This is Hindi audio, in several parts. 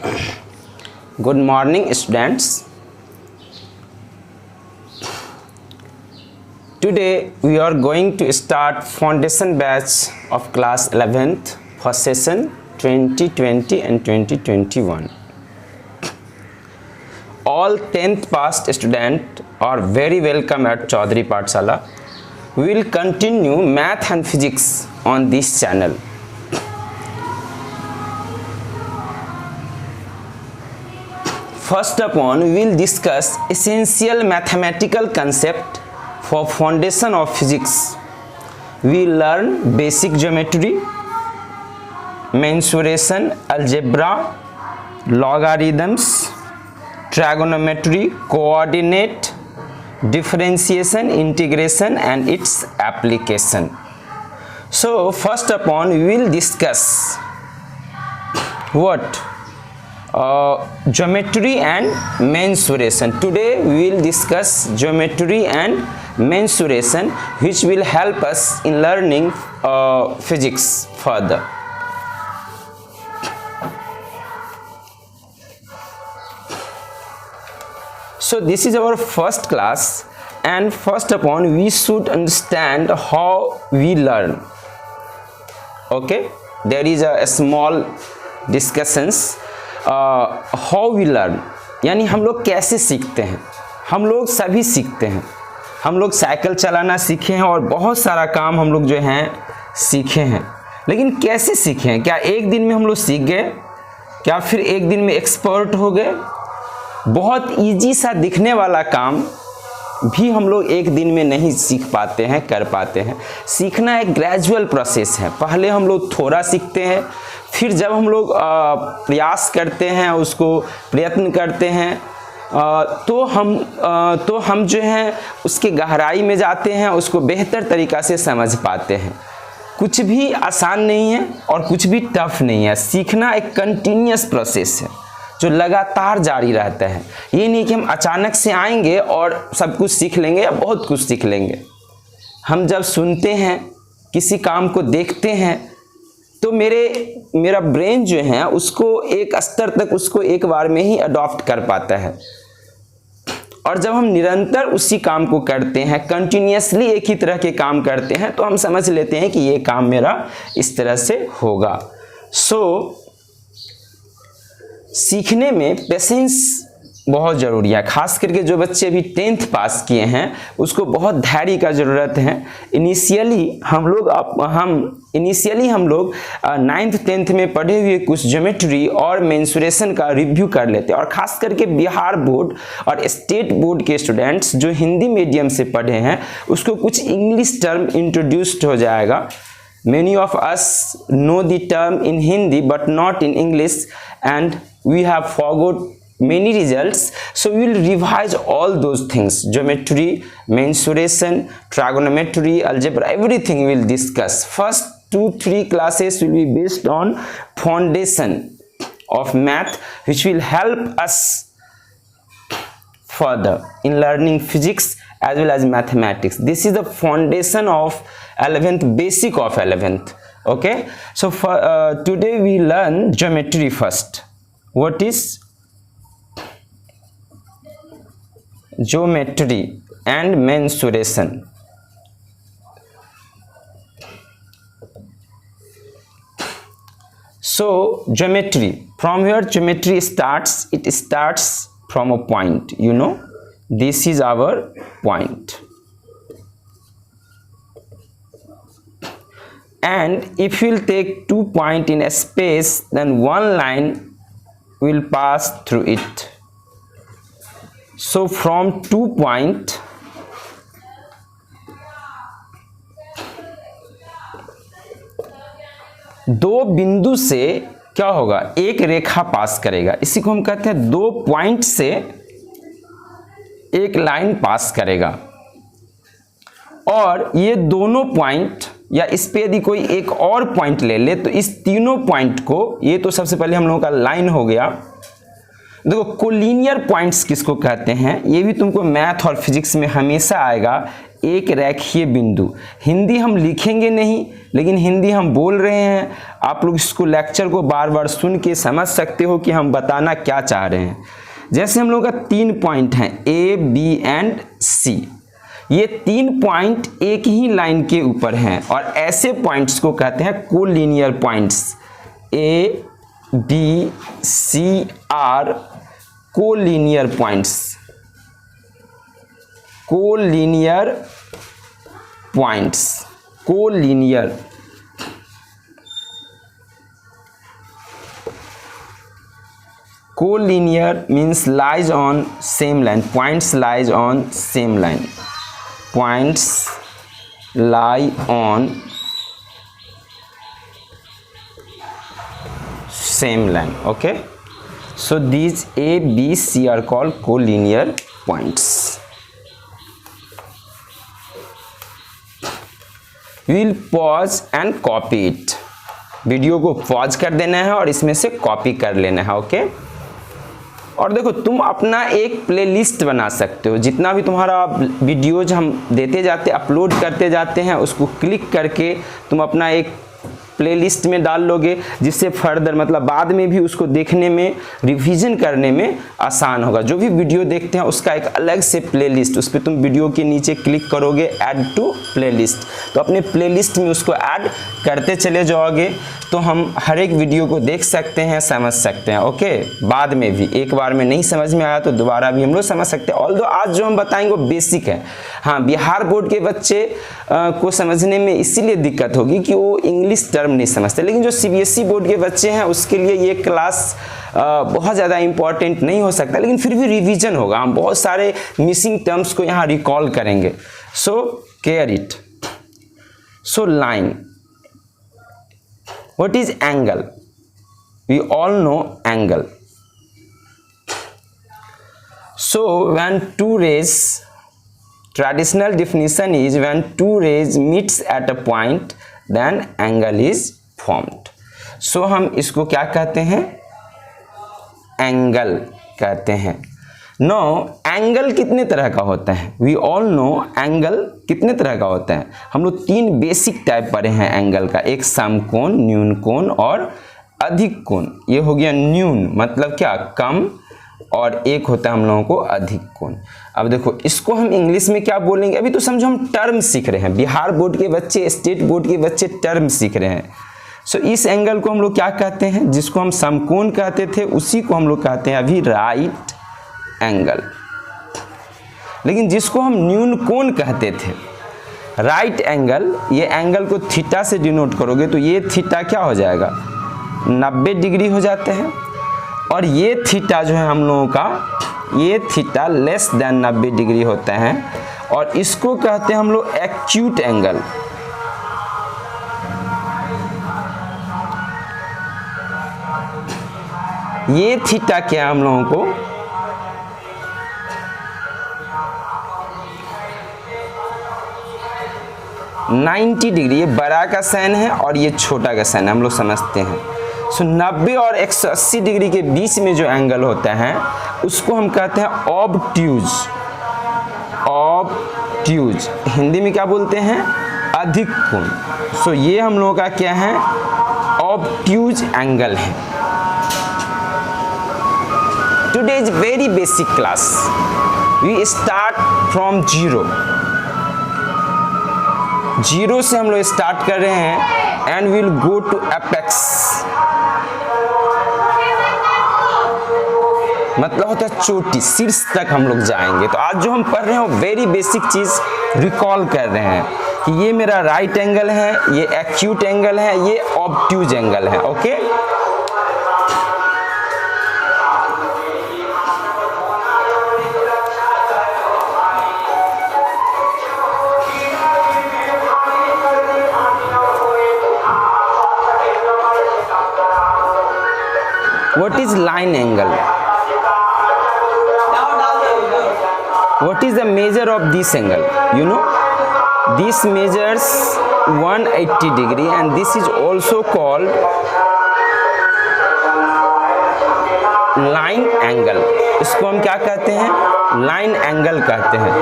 Good morning, students. Today we are going to start foundation batch of class 11th for session 2020 and 2021. All 10th passed students are very welcome at Chaudhary Pathshala. We will continue math and physics on this channel. First upon, we will discuss essential mathematical concept for foundation of physics. We will learn basic geometry, mensuration, algebra, logarithms, trigonometry, coordinate, differentiation, integration and its application. So first upon, we will discuss what? Geometry and mensuration. Today we will discuss geometry and mensuration, which will help us in learning physics further. So this is our first class, and first upon we should understand how we learn. Okay, there is a small discussions. How we learn, यानी हम लोग कैसे सीखते हैं। हम लोग सभी सीखते हैं, हम लोग साइकिल चलाना सीखे हैं और बहुत सारा काम हम लोग जो हैं सीखे हैं, लेकिन कैसे सीखे हैं? क्या एक दिन में हम लोग सीख गए? क्या फिर एक दिन में एक्सपर्ट हो गए? बहुत इजी सा दिखने वाला काम भी हम लोग एक दिन में नहीं सीख पाते हैं, कर पाते हैं। सीखना एक ग्रेजुअल प्रोसेस है। पहले हम लोग थोड़ा सीखते हैं, फिर जब हम लोग प्रयास करते हैं, उसको प्रयत्न करते हैं, तो हम जो हैं उसके गहराई में जाते हैं, उसको बेहतर तरीक़ा से समझ पाते हैं। कुछ भी आसान नहीं है और कुछ भी टफ नहीं है। सीखना एक कंटिन्यूअस प्रोसेस है जो लगातार जारी रहता है। ये नहीं कि हम अचानक से आएंगे और सब कुछ सीख लेंगे या बहुत कुछ सीख लेंगे। हम जब सुनते हैं, किसी काम को देखते हैं, तो मेरा ब्रेन जो है उसको एक स्तर तक उसको एक बार में ही अडॉप्ट कर पाता है। और जब हम निरंतर उसी काम को करते हैं, कंटिन्यूअसली एक ही तरह के काम करते हैं, तो हम समझ लेते हैं कि ये काम मेरा इस तरह से होगा। सीखने में पेशेंस बहुत ज़रूरी है। खास करके जो बच्चे अभी 10th पास किए हैं उसको बहुत धैर्य का ज़रूरत है। इनिशियली हम लोग 9th 10th में पढ़े हुए कुछ ज्योमेट्री और मेंसुरेशन का रिव्यू कर लेते हैं। और ख़ास करके बिहार बोर्ड और स्टेट बोर्ड के स्टूडेंट्स जो हिंदी मीडियम से पढ़े हैं, उसको कुछ इंग्लिश टर्म इंट्रोड्यूस्ड हो जाएगा। Many of us know the term in Hindi but not in English, and we have forgot many results. So we will revise all those things: geometry, mensuration, trigonometry, algebra, everything we will discuss. First 2-3 classes will be based on foundation of math, which will help us further in learning physics as well as mathematics. This is the foundation of 11th, basic of 11th. Okay, so for today we learn geometry first. What is geometry and mensuration? So geometry, from where geometry starts? It starts from a point. You know, this is our point. And if we'll take 2 points in a space, then one line will pass through it. So from 2 points, दो बिंदु से क्या होगा? एक रेखा पास करेगा। इसी को हम कहते हैं 2 पॉइंट से एक लाइन पास करेगा। और ये दोनों पॉइंट, या इस पे यदि कोई एक और पॉइंट ले ले, तो इस तीनों पॉइंट को, ये तो सबसे पहले हम लोगों का लाइन हो गया। देखो कोलिनियर पॉइंट्स किसको कहते हैं, ये भी तुमको मैथ और फिजिक्स में हमेशा आएगा। एक रेखीय बिंदु। हिंदी हम लिखेंगे नहीं, लेकिन हिंदी हम बोल रहे हैं। आप लोग इसको लेक्चर को बार बार सुन के समझ सकते हो कि हम बताना क्या चाह रहे हैं। जैसे हम लोग का 3 पॉइंट हैं A, B एंड C। ये 3 पॉइंट एक ही लाइन के ऊपर हैं और ऐसे पॉइंट्स को कहते हैं collinear points. A, B, C are collinear points. Collinear points, collinear. Collinear means lies on same line. Points lies on same line. Points lie on same line. Okay. So these A, B, C are called collinear points. We will pause and copy it. Video को पॉज कर देना है और इसमें से कॉपी कर लेना है। ओके। और देखो तुम अपना एक प्लेलिस्ट बना सकते हो। जितना भी तुम्हारा वीडियोज हम देते जाते अपलोड करते जाते हैं, उसको क्लिक करके तुम अपना एक प्लेलिस्ट में डाल लोगे, जिससे फर्दर मतलब बाद में भी उसको देखने में, रिवीजन करने में आसान होगा। जो भी वीडियो देखते हैं उसका एक अलग से प्लेलिस्ट, उस पर तुम वीडियो के नीचे क्लिक करोगे ऐड टू प्लेलिस्ट, तो अपने प्लेलिस्ट में उसको ऐड करते चले जाओगे, तो हम हर एक वीडियो को देख सकते हैं, समझ सकते हैं। ओके। बाद में भी एक बार में नहीं समझ में आया तो दोबारा भी हम लोग समझ सकते हैं। ऑल्दो आज जो हम बताएंगे वो बेसिक है। हाँ, बिहार बोर्ड के बच्चे को समझने में इसीलिए दिक्कत होगी कि वो इंग्लिश टर्म नहीं समझते, लेकिन जो CBSE बोर्ड के बच्चे हैं उसके लिए ये क्लास बहुत ज़्यादा इंपॉर्टेंट नहीं हो सकता, लेकिन फिर भी रिवीजन होगा। हम बहुत सारे मिसिंग टर्म्स को यहाँ रिकॉल करेंगे। So care it. So line, what is angle? We all know angle. So when two rays, traditional definition is when two rays meets at a point, then angle is formed. So हम इसको क्या कहते हैं? एंगल कहते हैं। नो, एंगल कितने तरह का होता है? वी ऑल नो एंगल कितने तरह का होता है। हम लोग 3 बेसिक टाइप पढ़े हैं एंगल का, एक समकोण, न्यून कोण और अधिक कोण। ये हो गया न्यून मतलब क्या, कम, और एक होता है हम लोगों को अधिक कोण। अब देखो इसको हम इंग्लिश में क्या बोलेंगे, अभी तो समझो हम टर्म सीख रहे हैं। बिहार बोर्ड के बच्चे, स्टेट बोर्ड के बच्चे टर्म सीख रहे हैं। सो इस एंगल को हम लोग क्या कहते हैं? जिसको हम समकोण कहते थे उसी को हम लोग कहते हैं अभी राइट एंगल। लेकिन जिसको हम न्यून कोण कहते थे, राइट एंगल, ये एंगल को थीटा से डिनोट करोगे तो ये थीटा क्या हो जाएगा, 90 डिग्री हो जाते हैं। और ये थीटा जो है हम लोगों का, ये थीटा लेस देन 90 डिग्री होता है और इसको कहते हैं हम लोग एक्यूट एंगल। ये थीटा क्या है हम लोगों को, नाइन्टी डिग्री। ये बड़ा का साइन है और ये छोटा का साइन है, हम लोग समझते हैं। सो 90 और 180 डिग्री के बीच में जो एंगल होता है उसको हम कहते हैं ऑब्ट्यूज। ऑब्ट्यूज हिंदी में क्या बोलते हैं, अधिक कोण। सो ये हम लोगों का क्या है, ऑब्ट्यूज एंगल है। Today is very basic class. We start from zero से हम लोग स्टार्ट कर रहे हैं and will go to apex. मतलब होता है चोटी, शीर्ष तक हम लोग जाएंगे। तो आज जो हम पढ़ रहे हैं वो वेरी बेसिक चीज रिकॉल कर रहे हैं कि ये मेरा राइट एंगल है, ये एक्यूट एंगल है, ये ऑब्ट्यूज एंगल है। Okay. What is line angle? What is the measure of this angle? You know, this measures 180 degree and this is also called line angle. इसको हम क्या कहते हैं, line angle कहते हैं।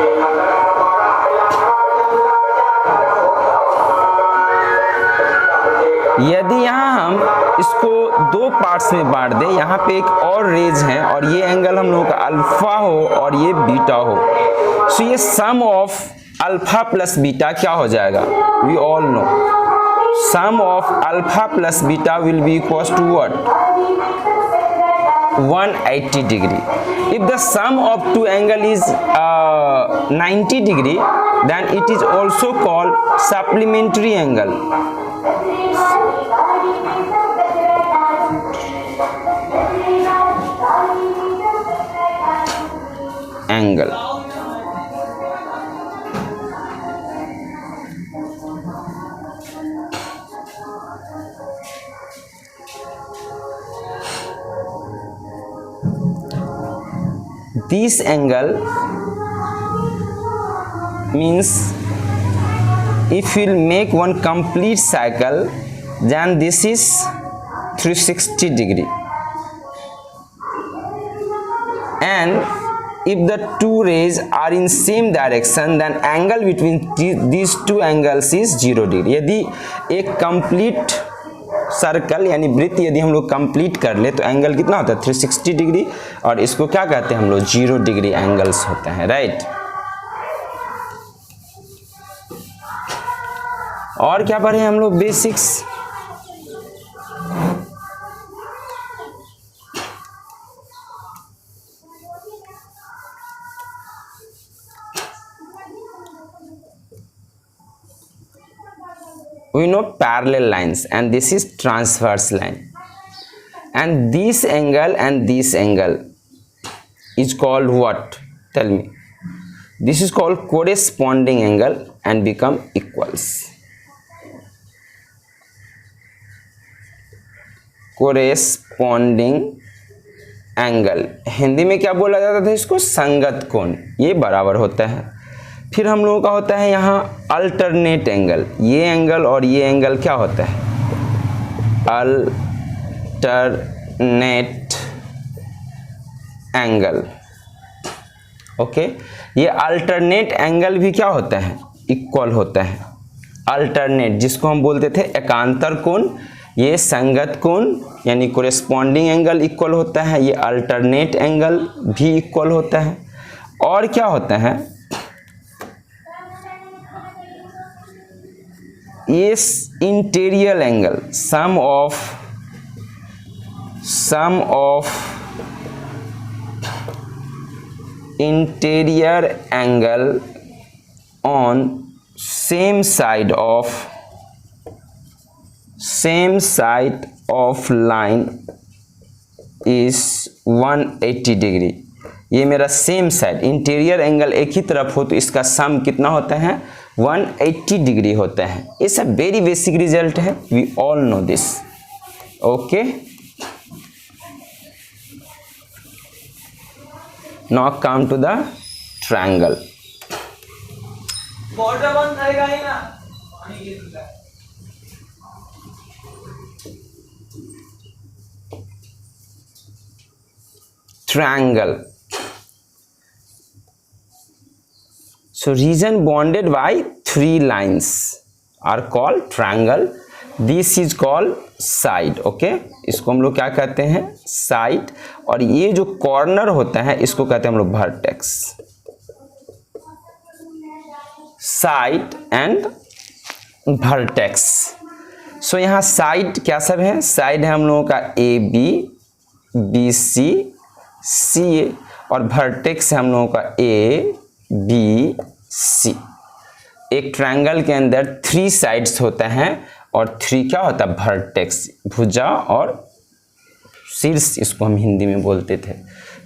यदि यहाँ हम इसको दो पार्ट्स में बांट दें, यहाँ पे एक और रेज है और ये एंगल हम लोगों का अल्फा हो और ये बीटा हो, सो ये sum of alpha plus beta क्या हो जाएगा? We all know sum of alpha plus beta will be equal to what? 180 degree. If the sum of two angle is 90 degree, then it is also called supplementary angle. Angle. This angle means if we'll make one complete cycle, then this is 360 degree, and if the two rays are in same direction, then angle between these two angles is 0 degree. यदि एक complete सर्कल यानी वृत्त यदि हम लोग कंप्लीट कर ले तो एंगल कितना होता है? 360 डिग्री, और इसको क्या कहते हैं हम लोग? 0 डिग्री एंगल्स होते हैं, राइट। और क्या पढ़े हम लोग? Basics. We know parallel lines, and this is transverse line, and this angle is called what? Tell me. This is called corresponding angle and become equals. Corresponding angle Hindi में क्या बोला जाता था इसको? संगत कोण। ये बराबर होता है। फिर हम लोगों का होता है यहाँ अल्टरनेट एंगल। ये एंगल और ये एंगल क्या होता है? Alternate angle. ओके, ये अल्टरनेट एंगल भी क्या होता है? इक्वल होता है। अल्टरनेट जिसको हम बोलते थे एकांतर कोण, ये संगत कोण यानी कोरेस्पॉन्डिंग एंगल इक्वल होता है, ये अल्टरनेट एंगल भी इक्वल होता है। और क्या होता है? ये interior angle, sum of interior angle on same side of line is 180 degree. ये मेरा सेम साइड इंटीरियर एंगल एक ही तरफ हो तो इसका सम कितना होता है? 180 डिग्री होता है। It's a very basic result है, we all know this. Okay, now come to the triangle. Border बंद रहेगा ही ना। Triangle. So region bounded by 3 lines are called triangle. This is called side. Okay, इसको हम लोग क्या कहते हैं? Side. और ये जो कॉर्नर होता है इसको कहते हैं हम लोग vertex. Side and vertex. So यहाँ side क्या सब है? Side है हम लोगों का AB, BC, CA, और वर्टेक्स है हम लोगों का ABC। एक ट्रायंगल के अंदर 3 साइड्स होता है और 3 क्या होता है? वर्टेक्स, भुजा और शीर्ष, इसको हम हिंदी में बोलते थे।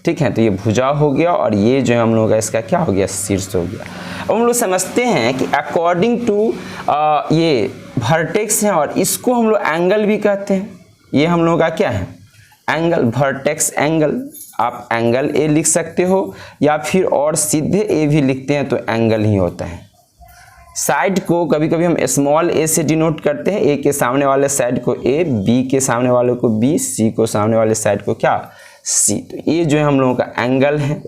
ठीक है, तो ये भुजा हो गया और ये जो है हम लोगों का इसका क्या हो गया? शीर्ष हो गया। अब हम लोग समझते हैं कि अकॉर्डिंग टू ये वर्टेक्स है और इसको हम लोग एंगल भी कहते हैं। ये हम लोगों का क्या है? Angle, vertex angle. आप एंगल ए लिख सकते हो या फिर और सीधे ए भी लिखते हैं तो एंगल ही होता है। साइड को कभी कभी हम स्मॉल ए से डिनोट करते हैं। ए के सामने वाले साइड को ए, बी के सामने वाले को बी, सी को सामने वाले साइड को क्या? सी। तो ये जो है हम लोगों का एंगल है।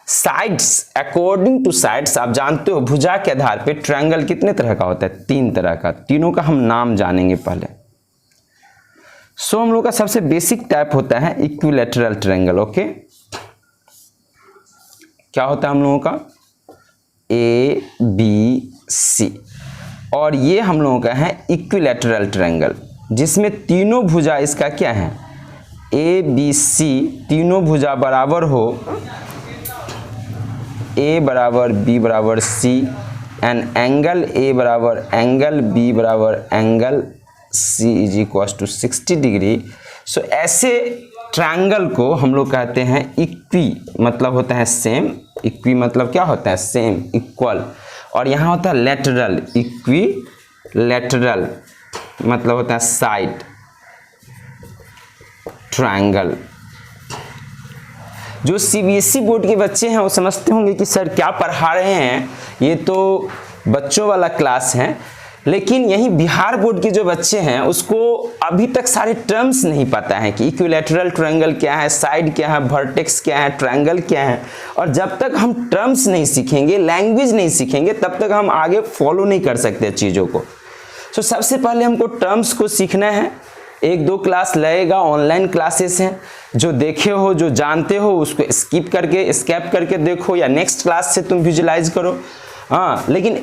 साइड्स, अकॉर्डिंग टू साइड्स, आप जानते हो भुजा के आधार पे ट्रायंगल कितने तरह का होता है? 3 तरह का। तीनों का हम नाम जानेंगे पहले। सो हम लोग का सबसे बेसिक टाइप होता है इक्विलैटरल ट्रायंगल। ओके, क्या होता है हम लोगों का? ABC, और ये हम लोगों का है इक्विलैटरल ट्रायंगल, जिसमें तीनों भुजा इसका क्या है? ABC, तीनों भुजा बराबर हो, A बराबर B बराबर C, एंड एंगल A बराबर एंगल B बराबर angle C is equal to 60 degree. So ऐसे ट्रायंगल को हम लोग कहते हैं इक्वी, मतलब होता है सेम। इक्वी मतलब क्या होता है? Same, equal. और यहाँ होता है लैटरल, इक्वी लैटरल मतलब होता है साइड ट्रायंगल। जो CBSE बोर्ड के बच्चे हैं वो समझते होंगे कि सर क्या पढ़ा रहे हैं, ये तो बच्चों वाला क्लास है। लेकिन यही बिहार बोर्ड के जो बच्चे हैं उसको अभी तक सारे टर्म्स नहीं पता है कि इक्विलैटरल ट्रायंगल क्या है, साइड क्या है, वर्टेक्स क्या है, ट्रायंगल क्या है। और जब तक हम टर्म्स नहीं सीखेंगे, लैंग्वेज नहीं सीखेंगे, तब तक हम आगे फॉलो नहीं कर सकते चीज़ों को। तो सबसे पहले हमको टर्म्स को सीखना है। 1-2 क्लास लगेगा, ऑनलाइन क्लासेस हैं, जो देखे हो, जो जानते हो उसको स्किप करके देखो, या नेक्स्ट क्लास से तुम विजुलाइज करो। हाँ, लेकिन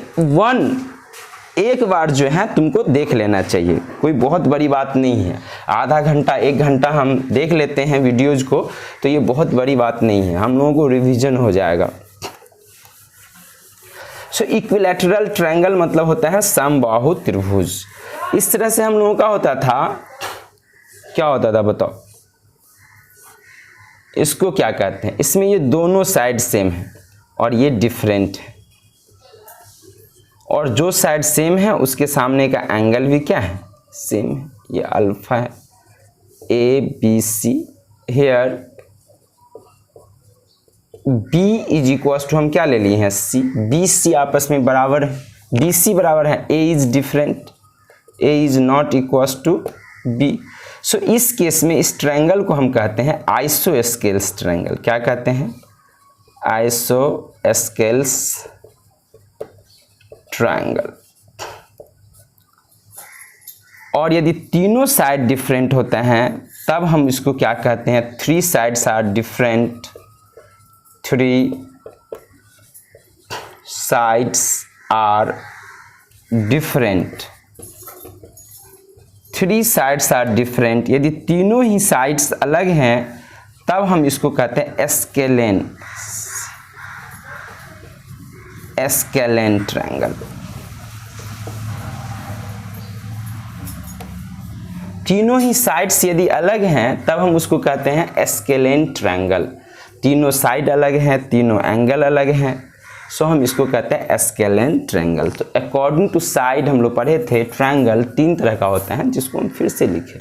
एक बार जो है तुमको देख लेना चाहिए, कोई बहुत बड़ी बात नहीं है। आधा घंटा 1 घंटा हम देख लेते हैं वीडियोज को, तो ये बहुत बड़ी बात नहीं है, हम लोगों को रिवीजन हो जाएगा। सो इक्विलैटरल ट्रायंगल मतलब होता है समबाहु त्रिभुज। इस तरह से हम लोगों का होता था, क्या होता था बताओ? इसको क्या कहते हैं? इसमें ये दोनों साइड सेम है और ये डिफरेंट है, और जो साइड सेम है उसके सामने का एंगल भी क्या है? सेम है। ये अल्फा है, ABC, here B is equal to हम क्या ले लिए हैं? C, BC आपस में बराबर है, BC बराबर है A is different, A is not equal to B। So इस केस में इस ट्रायंगल को हम कहते हैं आइसोस्केल्स ट्रायंगल। क्या कहते हैं? Isosceles triangle. और यदि तीनों साइड डिफरेंट होते हैं तब हम इसको क्या कहते हैं? 3 sides are different, 3 sides are different, 3 sides are different. यदि तीनों ही साइड्स अलग हैं तब हम इसको कहते हैं स्केलेन ट्रायंगल। तीनों ही साइड्स यदि अलग हैं तब हम उसको कहते हैं स्केलेन ट्रायंगल। तीनों साइड अलग हैं, तीनों एंगल अलग हैं, सो हम इसको कहते हैं स्केलेन ट्रायंगल। तो अकॉर्डिंग टू साइड हम लोग पढ़े थे, ट्रायंगल 3 तरह का होता है, जिसको हम फिर से लिखे।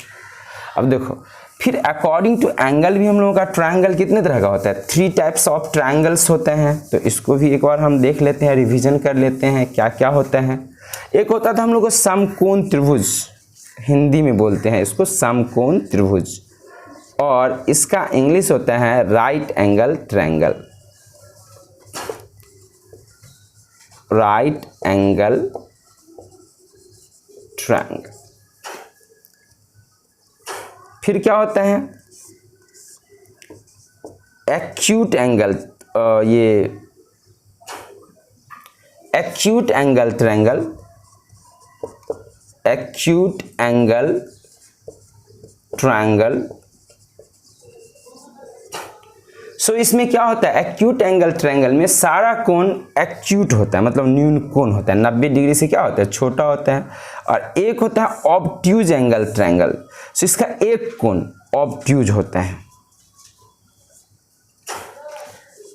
अब देखो, फिर अकॉर्डिंग टू एंगल भी हम लोगों का ट्रायंगल कितने तरह का होता है? 3 टाइप्स ऑफ ट्रायंगल्स होते हैं। तो इसको भी एक बार हम देख लेते हैं, रिवीजन कर लेते हैं क्या क्या होता है। एक होता था हम लोग को समकोण त्रिभुज, हिंदी में बोलते हैं इसको समकोण त्रिभुज, और इसका इंग्लिश होता है right angle triangle. Right angle triangle. फिर क्या होता है? एक्यूट एंगल, ये acute angle triangle, acute angle triangle. So इसमें क्या होता है? एक्यूट एंगल ट्रायंगल में सारा कोण एक्यूट होता है, मतलब न्यून कोण होता है, 90 डिग्री से क्या होता है? छोटा होता है। और एक होता है ऑब्ट्यूज एंगल ट्रायंगल। सो इसका एक कोण ऑब्ट्यूज होता है,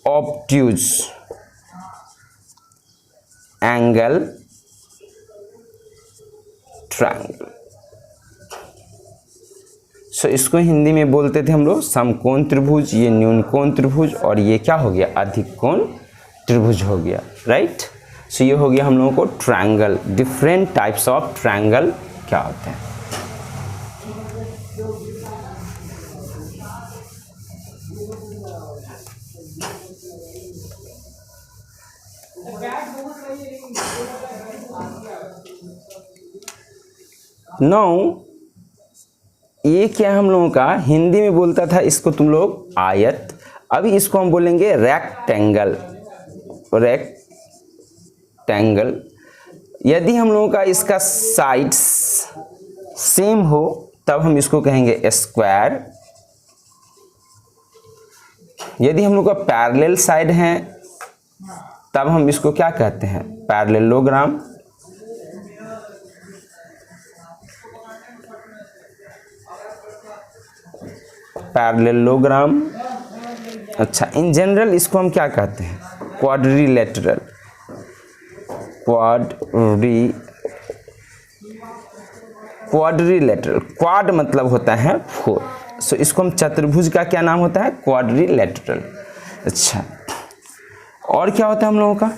ऑब्ट्यूज एंगल ट्रायंगल। सो इसको हिंदी में बोलते थे हम लोग समकोण त्रिभुज, ये न्यून कोण त्रिभुज, और ये क्या हो गया? अधिक कोण त्रिभुज हो गया, राइट। सो ये हो गया हम लोगों को triangle. Different types of triangle क्या होते हैं? नाउ ये क्या हम लोगों का हिंदी में बोलता था, इसको तुम लोग आयत, अभी इसको हम बोलेंगे रेक्टेंगल। रेक्टेंगल यदि हम लोगों का इसका साइड्स सेम हो तब हम इसको कहेंगे स्क्वायर। यदि हम लोग का पैरेलल साइड है तब हम इसको क्या कहते हैं, पैरेललोग्राम। पैरेललोग्राम। अच्छा, इन जनरल इसको हम क्या कहते हैं, क्वाड्रिलेटरल। क्वाड्रिलेटरल, क्वाड मतलब होता है 4, सो इसको हम चतुर्भुज का क्या नाम होता है, क्वाड्रिलेटरल। अच्छा, और क्या होता है हम लोगों का,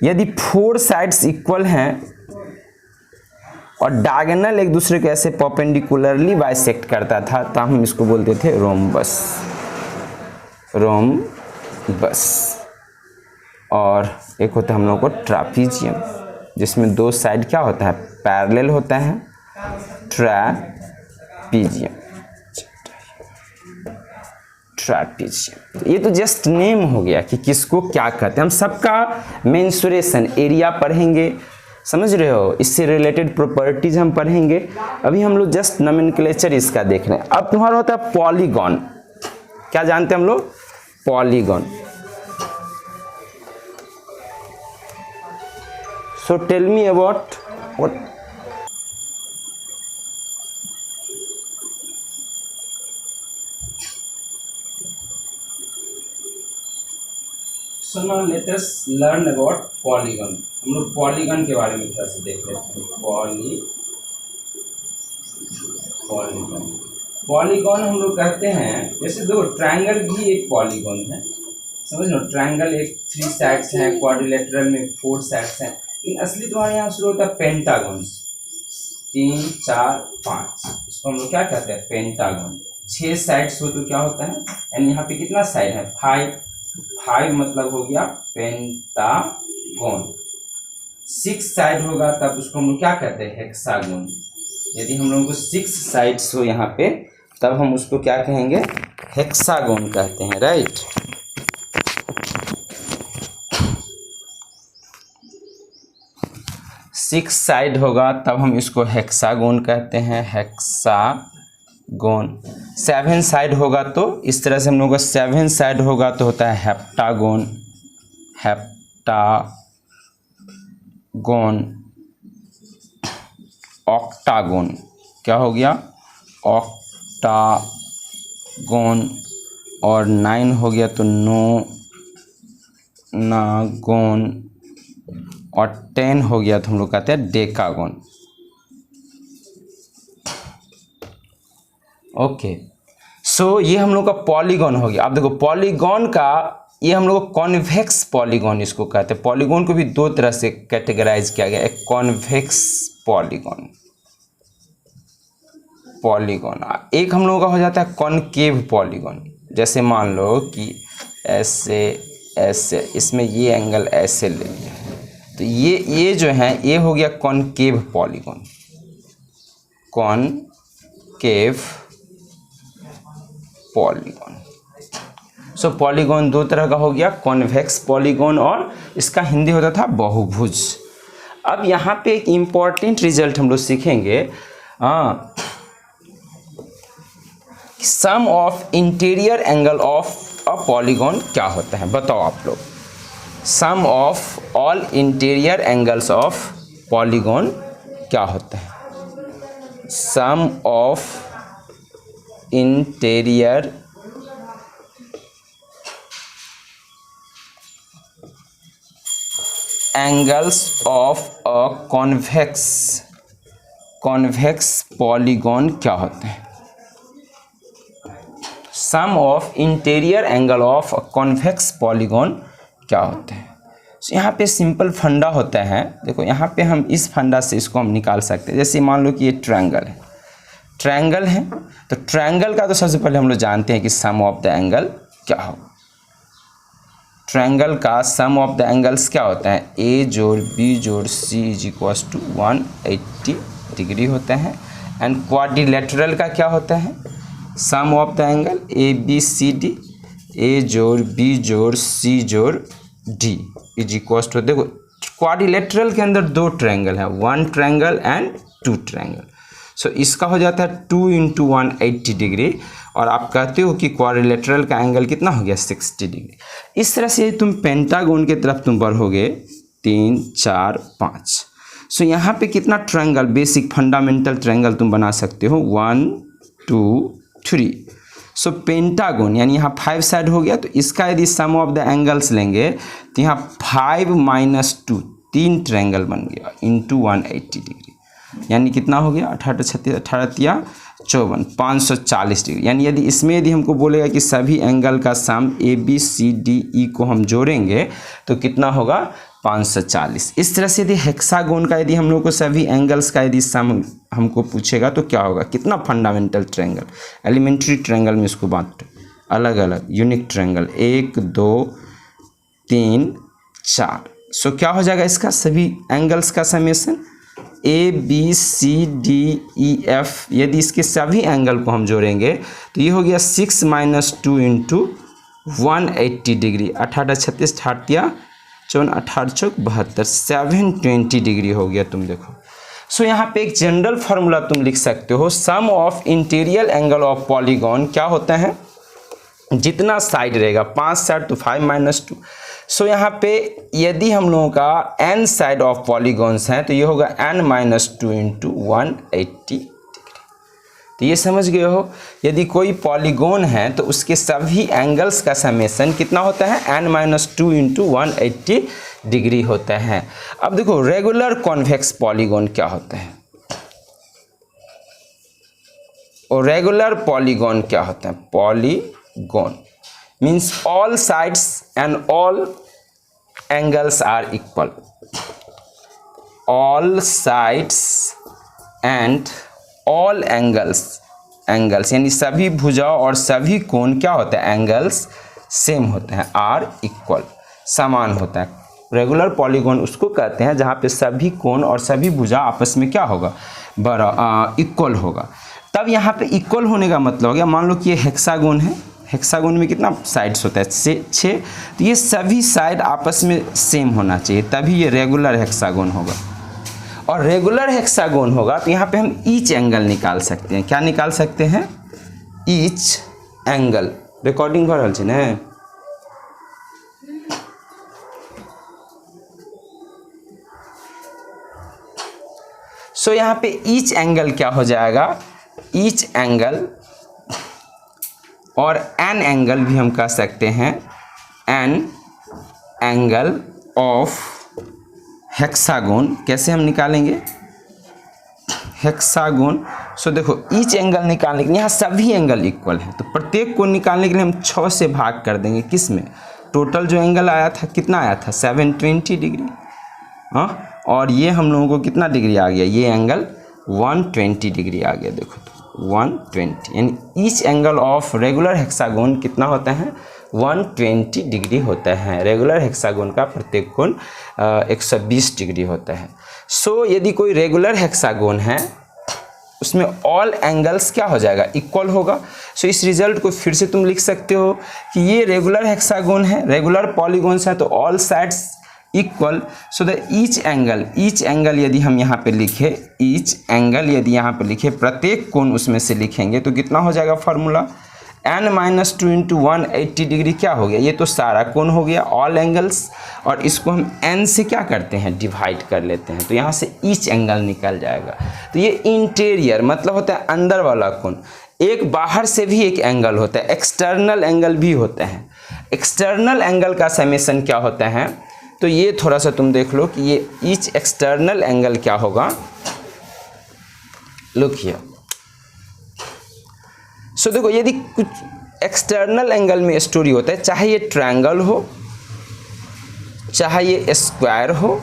यदि 4 साइड्स इक्वल हैं और डायगोनल एक दूसरे के ऐसे परपेंडिकुलरली बाइसेक्ट करता था तो हम इसको बोलते थे रोम्बस। रोम्बस। और एक होता है हम लोगों को ट्रापीजियम, जिसमें 2 साइड क्या होता है, पैरेलल होता है, ट्रापीजियम। ट्रापीजियम, तो ये तो जस्ट नेम हो गया कि किसको क्या कहते हैं। हम सबका मेंसुरेशन एरिया पढ़ेंगे, समझ रहे हो, इससे रिलेटेड प्रॉपर्टीज हम पढ़ेंगे। अभी हम लोग जस्ट नोमेनक्लेचर इसका देख रहे हैं। अब तुम्हारा होता है पॉलीगॉन। क्या जानते हैं हम लोग, polygon. So tell me about what. So now let us learn about polygon। हम लोग पॉलीगन के बारे में थोड़ा सा देख लेते हैं। पॉलीगन हम लोग कहते हैं, जैसे दो ट्रायंगल भी एक पॉलीगन है, समझ लो। ट्रायंगल एक 3 साइड्स हैं, क्वाड्रिलेटरल में 4 साइड्स हैं, लेकिन असली तुम्हारे यहाँ शुरू होता है पेंटागन। 3 4 5, इसको हम लोग क्या कहते हैं, पेंटागन। 6 साइड्स हो तो क्या होता है, यानी यहाँ पे कितना साइड है, 5 मतलब हो गया पेंटागन। 6 साइड होगा तब उसको हम लोग क्या कहते हैं, हेक्सागोन। यदि हम लोगों को 6 साइड्स हो यहाँ पे तब हम उसको क्या कहेंगे, हेक्सागोन कहते हैं, राइट। 6 साइड होगा तब हम इसको हेक्सागोन कहते हैं, हेक्सागोन। 7 साइड होगा तो इस तरह से हम लोगों का 7 साइड होगा तो होता है हेप्टागोन। हेप्टागोन। ऑक्टागोन, क्या हो गया, ऑक्टागोन। और 9 हो गया तो नोनागोन। और 10 हो गया तो हम लोग कहते हैं डेकागोन। ओके, सो ये हम लोग का पॉलीगॉन हो गया। अब देखो पॉलीगॉन का ये हम लोग कॉन्वेक्स पॉलीगॉन इसको कहते हैं। पॉलीगॉन को भी 2 तरह से कैटेगराइज किया गया, एक कॉन्वेक्स पॉलीगॉन। एक हम लोगों का हो जाता है कॉनकेव पॉलीगॉन। जैसे मान लो कि ऐसे इसमें ये एंगल ऐसे ले लिया, तो ये जो है ये हो गया concave polygon. Concave polygon. So polygon 2 तरह का हो गया, कॉन्वेक्स पॉलीगॉन और इसका हिंदी होता था बहुभुज। अब यहाँ पे एक इम्पॉर्टेंट रिजल्ट हम लोग सीखेंगे, sum of interior angle of a polygon क्या होता है, बताओ आप लोग। Sum of all interior angles of polygon क्या होता है, sum of interior angles of a convex polygon क्या होते हैं। Sum of interior angle of a convex polygon क्या होते हैं। तो यहाँ पे सिंपल फंडा होता है, देखो यहाँ पे हम इस फंडा से इसको हम निकाल सकते हैं। जैसे मान लो कि ये ट्रायंगल है, तो ट्रायंगल का तो सबसे पहले हम लोग जानते हैं कि सम ऑफ द एंगल क्या हो। ट्रायंगल का सम ऑफ द एंगल्स क्या होता है, ए जोड़ बी जोड़ C is equals to 180 degree होते हैं। एंड क्वाड्रिलेटरल का क्या होता है, sum of the angle A B C D, A जोड़ बी जोड़ सी जोड़ डी इज इक्वल्स टू, देखो क्वाड्रिलेटरल के अंदर दो ट्रायंगल है, one triangle and two triangle, so इसका हो जाता है 2 × 180 डिग्री। और आप कहते हो कि क्वाड्रिलेटरल का एंगल कितना हो गया, 60 डिग्री। इस तरह से तुम पेंटागन की तरफ तुम बढ़ोगे 3 4 5, सो यहाँ पे कितना ट्रायंगल, बेसिक फंडामेंटल ट्रायंगल तुम बना सकते हो 1 2 3। सो पेंटागन यानी यहाँ 5 साइड हो गया, तो इसका यदि सम ऑफ द एंगल्स लेंगे तो यहाँ 5 - 2 3 ट्रायंगल बन गया इंटू 180 डिग्री, यानी कितना हो गया 18 36 18 × 54 540 डिग्री। यानी यदि इसमें यदि हमको बोलेगा कि सभी एंगल का सम ए बी सी डी ई को हम जोड़ेंगे तो कितना होगा 540। इस तरह से यदि हेक्सागोन का यदि हम लोग को सभी एंगल्स का यदि सम हमको पूछेगा तो क्या होगा, कितना फंडामेंटल ट्रायंगल, एलिमेंट्री ट्रायंगल में इसको बांटो अलग अलग, यूनिक ट्रायंगल 1 2 3 4। सो क्या हो जाएगा इसका सभी एंगल्स का summation A B C D E F, यदि इसके सभी एंगल को हम जोड़ेंगे तो ये हो गया 6 - 2 × 180 डिग्री, 18 36 18 54 18 चौक 72 720 डिग्री हो गया। तुम देखो, सो यहाँ पे एक जनरल फार्मूला तुम लिख सकते हो, sum of interior angle of polygon क्या होता है, जितना साइड रहेगा 5 साइड तो 5 - 2। सो यहाँ पे यदि हम लोगों का n साइड ऑफ पॉलीगॉन्स हैं तो ये होगा n - 2 × 180 डिग्री। तो ये समझ गए हो, यदि कोई पॉलीगॉन है तो उसके सभी एंगल्स का समेशन कितना होता है, n - 2 × 180 डिग्री होता है। अब देखो रेगुलर कॉन्वेक्स पॉलीगॉन क्या होता है, और रेगुलर पॉलीगॉन क्या होता है, polygon means all sides and all angles are equal, all sides and all angles यानी सभी भुजाओं और सभी कोण क्या होते हैं, एंगल्स सेम होते हैं, आर इक्वल समान होता है। रेगुलर पॉलीगॉन उसको कहते हैं जहाँ पे सभी कोण और सभी भुजा आपस में क्या होगा, इक्वल होगा। तब यहाँ पे इक्वल होने का मतलब हो गया, मान लो कि ये हेक्सागोन है, हेक्सागोन में कितना साइड्स होता है 6, तो ये सभी साइड आपस में सेम होना चाहिए तभी ये रेगुलर हेक्सागोन होगा। और रेगुलर हेक्सागोन होगा तो यहाँ पे हम ईच एंगल निकाल सकते हैं, क्या निकाल सकते हैं, ईच एंगल। रिकॉर्डिंग हो रहा है ना, सो यहाँ पे ईच एंगल क्या हो जाएगा, ईच एंगल और एन एंगल भी हम कह सकते हैं, एन एंगल ऑफ हेक्सागोन। कैसे हम निकालेंगे हेक्सागोन, सो देखो ईच एंगल निकालने के लिए यहाँ सभी एंगल इक्वल है तो प्रत्येक को निकालने के लिए हम 6 से भाग कर देंगे, किस में, टोटल जो एंगल आया था कितना आया था 720 डिग्री, हाँ, और ये हम लोगों को कितना डिग्री आ गया, ये एंगल 120 डिग्री आ गया। देखो 120, यानी each angle of regular hexagon कितना होता है, 120 डिग्री होता है। रेगुलर हेक्सागोन का प्रत्येक कोण 120 डिग्री होता है। सो यदि कोई रेगुलर हेक्सागोन है उसमें ऑल एंगल्स क्या हो जाएगा, इक्वल होगा। सो इस रिजल्ट को फिर से तुम लिख सकते हो कि ये रेगुलर हेक्सागोन है, रेगुलर पॉलीगॉन्स है तो all sides equal, so the each angle यदि हम यहाँ पे लिखे, ईच एंगल यदि यहाँ पे लिखे, प्रत्येक कोण उसमें से लिखेंगे तो कितना हो जाएगा फार्मूला, n - 2 × 180 डिग्री क्या हो गया, ये तो सारा कोण हो गया ऑल एंगल्स, और इसको हम n से क्या करते हैं, डिवाइड कर लेते हैं तो यहाँ से ईच एंगल निकल जाएगा। तो ये इंटीरियर मतलब होता है अंदर वाला कोण, एक बाहर से भी एक एंगल होता है, एक्सटर्नल एंगल भी होता है। एक्सटर्नल एंगल का समेशन क्या होता है, तो ये थोड़ा सा तुम देख लो कि ये ईच एक्सटर्नल एंगल क्या होगा, लुक हियर। सो देखो यदि कुछ एक्सटर्नल एंगल में स्टोरी होता है, चाहे ये ट्रायंगल हो, चाहे ये स्क्वायर हो,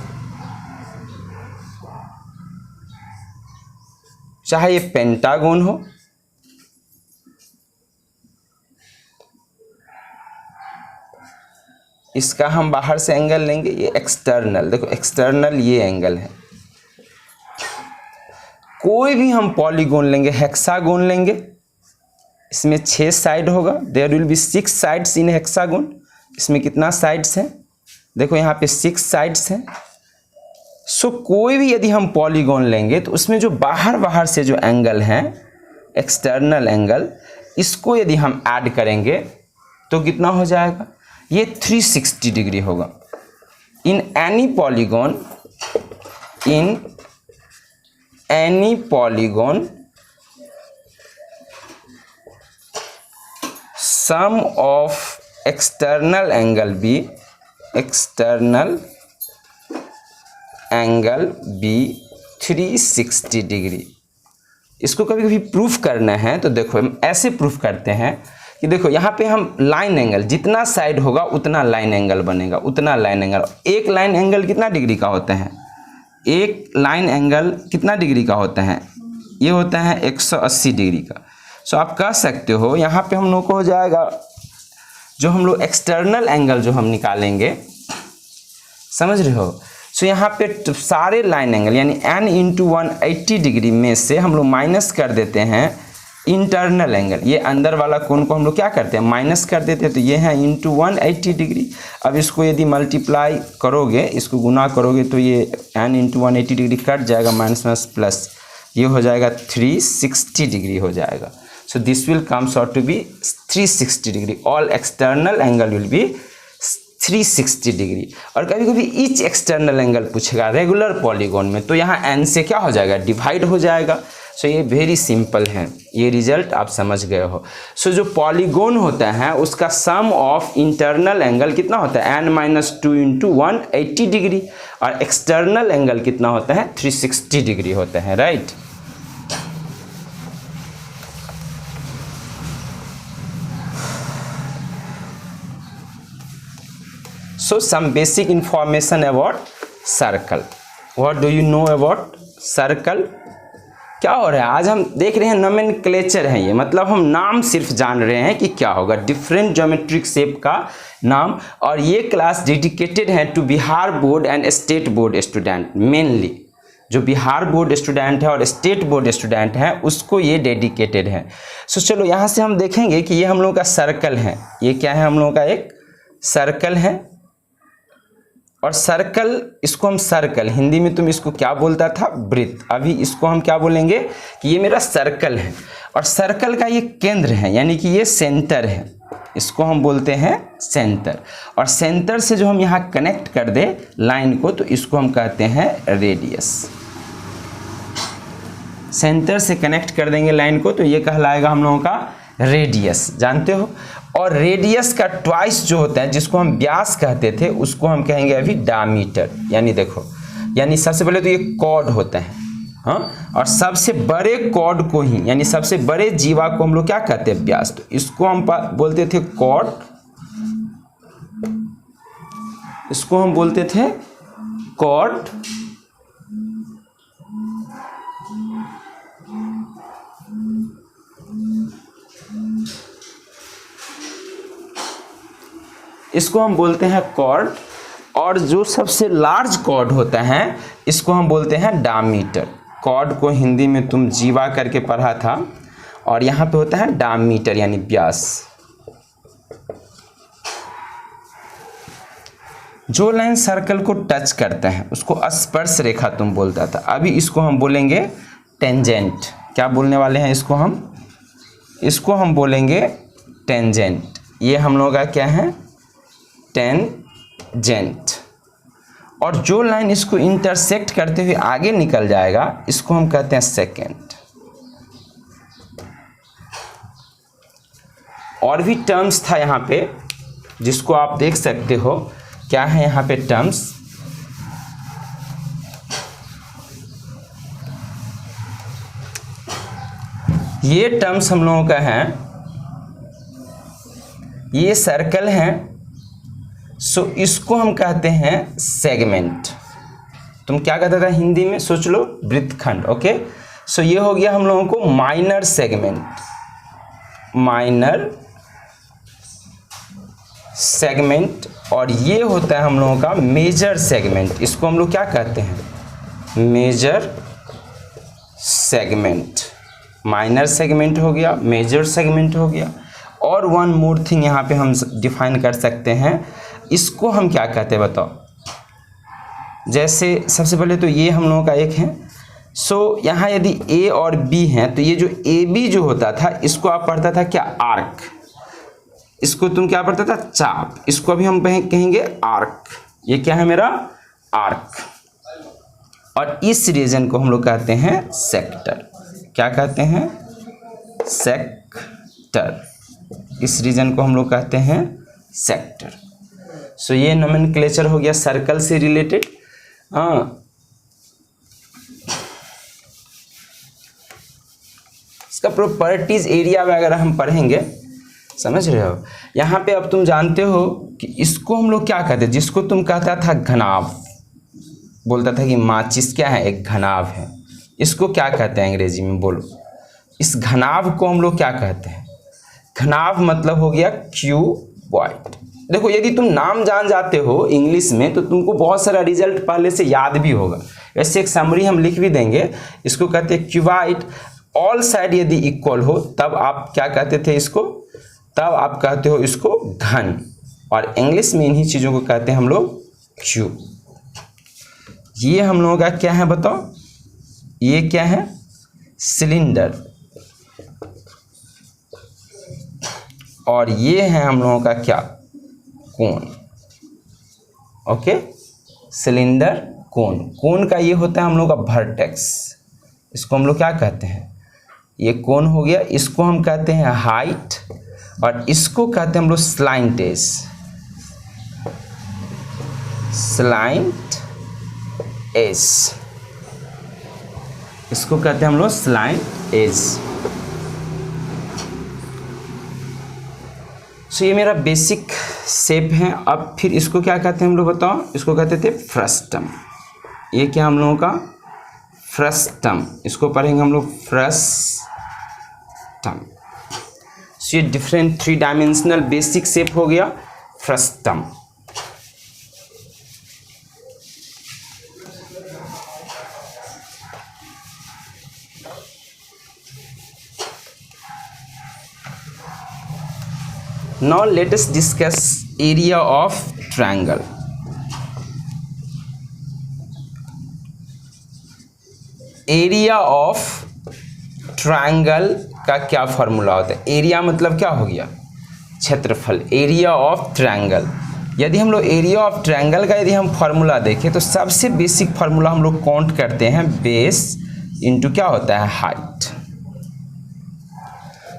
चाहे ये पेंटागन हो, इसका हम बाहर से एंगल लेंगे, ये एक्सटर्नल, देखो एक्सटर्नल ये एंगल है। कोई भी हम पॉलीगोन लेंगे, हेक्सागोन लेंगे, इसमें 6 साइड होगा, there will be 6 sides in hexagon. इसमें कितना साइड्स हैं, देखो यहाँ पे 6 साइड्स हैं। सो कोई भी यदि हम पॉलीगोन लेंगे तो उसमें जो बाहर से जो एंगल हैं, एक्सटर्नल एंगल, इसको यदि हम ऐड करेंगे तो कितना हो जाएगा, ये 360 डिग्री होगा। In any polygon sum of external angle be 360 degree. इसको कभी कभी प्रूफ करना है तो देखो हम ऐसे प्रूफ करते हैं कि देखो यहाँ पे हम लाइन एंगल, जितना साइड होगा उतना लाइन एंगल बनेगा, उतना लाइन एंगल। एक लाइन एंगल कितना डिग्री का होता है, एक लाइन एंगल कितना डिग्री का होता है, ये होता है 180 डिग्री का। सो आप कह सकते हो यहाँ पे हम लोग को हो जाएगा, जो हम लोग एक्सटर्नल एंगल जो हम निकालेंगे, समझ रहे हो। सो यहाँ पे सारे लाइन एंगल यानी n इंटू 180 डिग्री में से हम लोग माइनस कर देते हैं इंटरनल एंगल। ये अंदर वाला कोण को हम लोग क्या करते हैं, माइनस कर देते हैं, तो ये है इंटू 180 डिग्री। अब इसको यदि मल्टीप्लाई करोगे, इसको गुना करोगे तो ये n इंटू 180 डिग्री कट जाएगा, माइनस माइनस प्लस, ये हो जाएगा 360 डिग्री हो जाएगा। So this will comes out to be 360 degree. All external angle will be 360 degree. और कभी कभी ईच एक्सटर्नल एंगल पूछेगा रेगुलर पॉलीगोन में, तो यहाँ n से क्या हो जाएगा, डिवाइड हो जाएगा। सो ये वेरी सिंपल है, ये रिजल्ट आप समझ गए हो। सो जो पॉलीगोन होता है उसका सम ऑफ इंटरनल एंगल कितना होता है, n-2 इंटू 180 डिग्री, और एक्सटर्नल एंगल कितना होता है, 360 डिग्री होता है, right. So some basic information about circle. What do you know about circle? क्या हो रहा है, आज हम देख रहे हैं नोमेनक्लेचर है ये, मतलब हम नाम सिर्फ जान रहे हैं कि क्या होगा, डिफरेंट ज्योमेट्रिक शेप का नाम। और ये क्लास डेडिकेटेड है to Bihar board and state board student, mainly जो बिहार बोर्ड स्टूडेंट है और स्टेट बोर्ड स्टूडेंट है उसको ये डेडिकेटेड है। सो चलो यहाँ से हम देखेंगे कि ये हम लोगों का सर्कल है, ये क्या है, हम लोगों का एक सर्कल है। और सर्कल, इसको हम सर्कल, हिंदी में तुम इसको क्या बोलता था, वृत्त, अभी इसको हम क्या बोलेंगे कि ये मेरा सर्कल है। और सर्कल का ये केंद्र है, यानी कि ये सेंटर है, इसको हम बोलते हैं सेंटर। और सेंटर से जो हम यहाँ कनेक्ट कर दे लाइन को, तो इसको हम कहते हैं रेडियस। सेंटर से कनेक्ट कर देंगे लाइन को तो ये कहलाएगा हम लोगों का रेडियस, जानते हो। और रेडियस का ट्वाइस जो होता है, जिसको हम व्यास कहते थे, उसको हम कहेंगे अभी डायमीटर। यानी देखो, यानी सबसे पहले तो ये कॉर्ड होता है, हाँ, और सबसे बड़े कॉर्ड को ही, यानी सबसे बड़े जीवा को हम लोग क्या कहते हैं, व्यास। तो इसको हम बोलते थे कॉर्ड, इसको हम बोलते थे कॉर्ड। इसको हम बोलते हैं कॉर्ड। और जो सबसे लार्ज कॉर्ड होता है इसको हम बोलते हैं डायमीटर। कॉर्ड को हिंदी में तुम जीवा करके पढ़ा था, और यहाँ पे होता है डायमीटर यानी व्यास। जो लाइन सर्कल को टच करता है उसको स्पर्श रेखा तुम बोलता था, अभी इसको हम बोलेंगे टेंजेंट। क्या बोलने वाले हैं इसको हम बोलेंगे टेंजेंट। ये हम लोगों का क्या है, टेंजेंट। और जो लाइन इसको इंटरसेक्ट करते हुए आगे निकल जाएगा इसको हम कहते हैं सेकेंड। और भी टर्म्स था यहाँ पे जिसको आप देख सकते हो, क्या है यहाँ पे टर्म्स। ये टर्म्स हम लोगों का है, ये सर्कल है, सो इसको हम कहते हैं सेगमेंट। तुम क्या कहते था हिंदी में, सोच लो, वृत्तखंड। ओके, सो ये हो गया हम लोगों को माइनर सेगमेंट, माइनर सेगमेंट, और ये होता है हम लोगों का मेजर सेगमेंट। इसको हम लोग क्या कहते हैं? Major segment. माइनर सेगमेंट हो गया, मेजर सेगमेंट हो गया। और वन मोर थिंग यहाँ पे हम डिफाइन कर सकते हैं, इसको हम क्या कहते हैं बताओ? जैसे सबसे पहले तो ये हम लोगों का एक है। सो यहाँ यदि ए और बी हैं तो ये जो ए बी जो होता था इसको आप पढ़ता था क्या? आर्क। इसको तुम क्या पढ़ता था? चाप। इसको अभी हम कहेंगे आर्क। ये क्या है मेरा? आर्क। और इस रीजन को हम लोग कहते हैं सेक्टर। क्या कहते हैं? सेक्टर। इस रीजन को हम लोग कहते हैं सेक्टर। सो ये नोमेनक्लेचर हो गया सर्कल से रिलेटेड। इसका प्रॉपर्टीज एरिया वगैरह हम पढ़ेंगे, समझ रहे हो? यहाँ पे अब तुम जानते हो कि इसको हम लोग क्या कहते हैं? जिसको तुम कहता था घनाभ, बोलता था कि माचिस क्या है? एक घनाभ है। इसको क्या कहते हैं अंग्रेजी में? बोलो। इस घनाभ को हम लोग क्या कहते हैं? घनाभ मतलब हो गया क्यूबॉइड। देखो, यदि तुम नाम जान जाते हो इंग्लिश में तो तुमको बहुत सारा रिजल्ट पहले से याद भी होगा। वैसे एक समरी हम लिख भी देंगे। इसको कहते हैं क्यूबॉइड। ऑल साइड यदि इक्वल हो तब आप क्या कहते थे इसको? तब आप कहते हो इसको घन। और इंग्लिश में इन्हीं चीज़ों को कहते हैं हम लोग क्यूब। ये हम लोगों का क्या है बताओ? ये क्या है? सिलेंडर। और ये है हम लोगों का क्या? कोन। ओके, सिलेंडर, कोन। कोन का ये होता है हम लोग का वर्टेक्स। इसको हम लोग क्या कहते हैं? ये कोन हो गया। इसको हम कहते हैं हाइट, और इसको कहते हैं हम लोग स्लाइंट एज। स्लाइंट एज, इसको कहते हैं हम लोग स्लाइंट एज। सो ये मेरा बेसिक शेप है। अब फिर इसको क्या कहते हैं हम लोग बताओ? इसको कहते थे फ्रस्टम। ये क्या हम लोगों का? फ्रस्टम। इसको पढ़ेंगे हम लोग फ्रस्टम। सो ये डिफरेंट 3 डायमेंशनल बेसिक शेप हो गया frustum. Now let us discuss area of triangle. Area of triangle का क्या फॉर्मूला होता है? एरिया मतलब क्या हो गया? क्षेत्रफल। Area of triangle. यदि हम लोग एरिया ऑफ ट्रायंगल का यदि हम फॉर्मूला देखें तो सबसे बेसिक फॉर्मूला हम लोग काउंट करते हैं बेस इंटू क्या होता है? Height.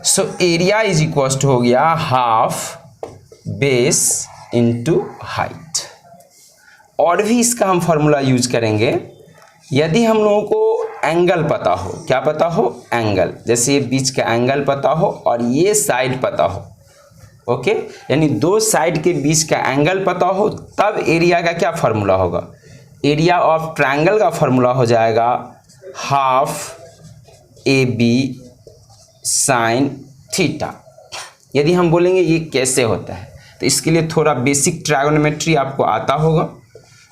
So area is equal to हो गया हाफ बेस इंटू हाइट। और भी इसका हम फॉर्मूला यूज करेंगे। यदि हम लोगों को एंगल पता हो, क्या पता हो? एंगल। जैसे ये बीच का एंगल पता हो और ये साइड पता हो, ओके, यानी दो साइड के बीच का एंगल पता हो, तब एरिया का क्या फॉर्मूला होगा? एरिया ऑफ ट्रायंगल का फॉर्मूला हो जाएगा half A B sine theta. यदि हम बोलेंगे ये कैसे होता है तो इसके लिए थोड़ा बेसिक ट्रायगोनोमेट्री आपको आता होगा,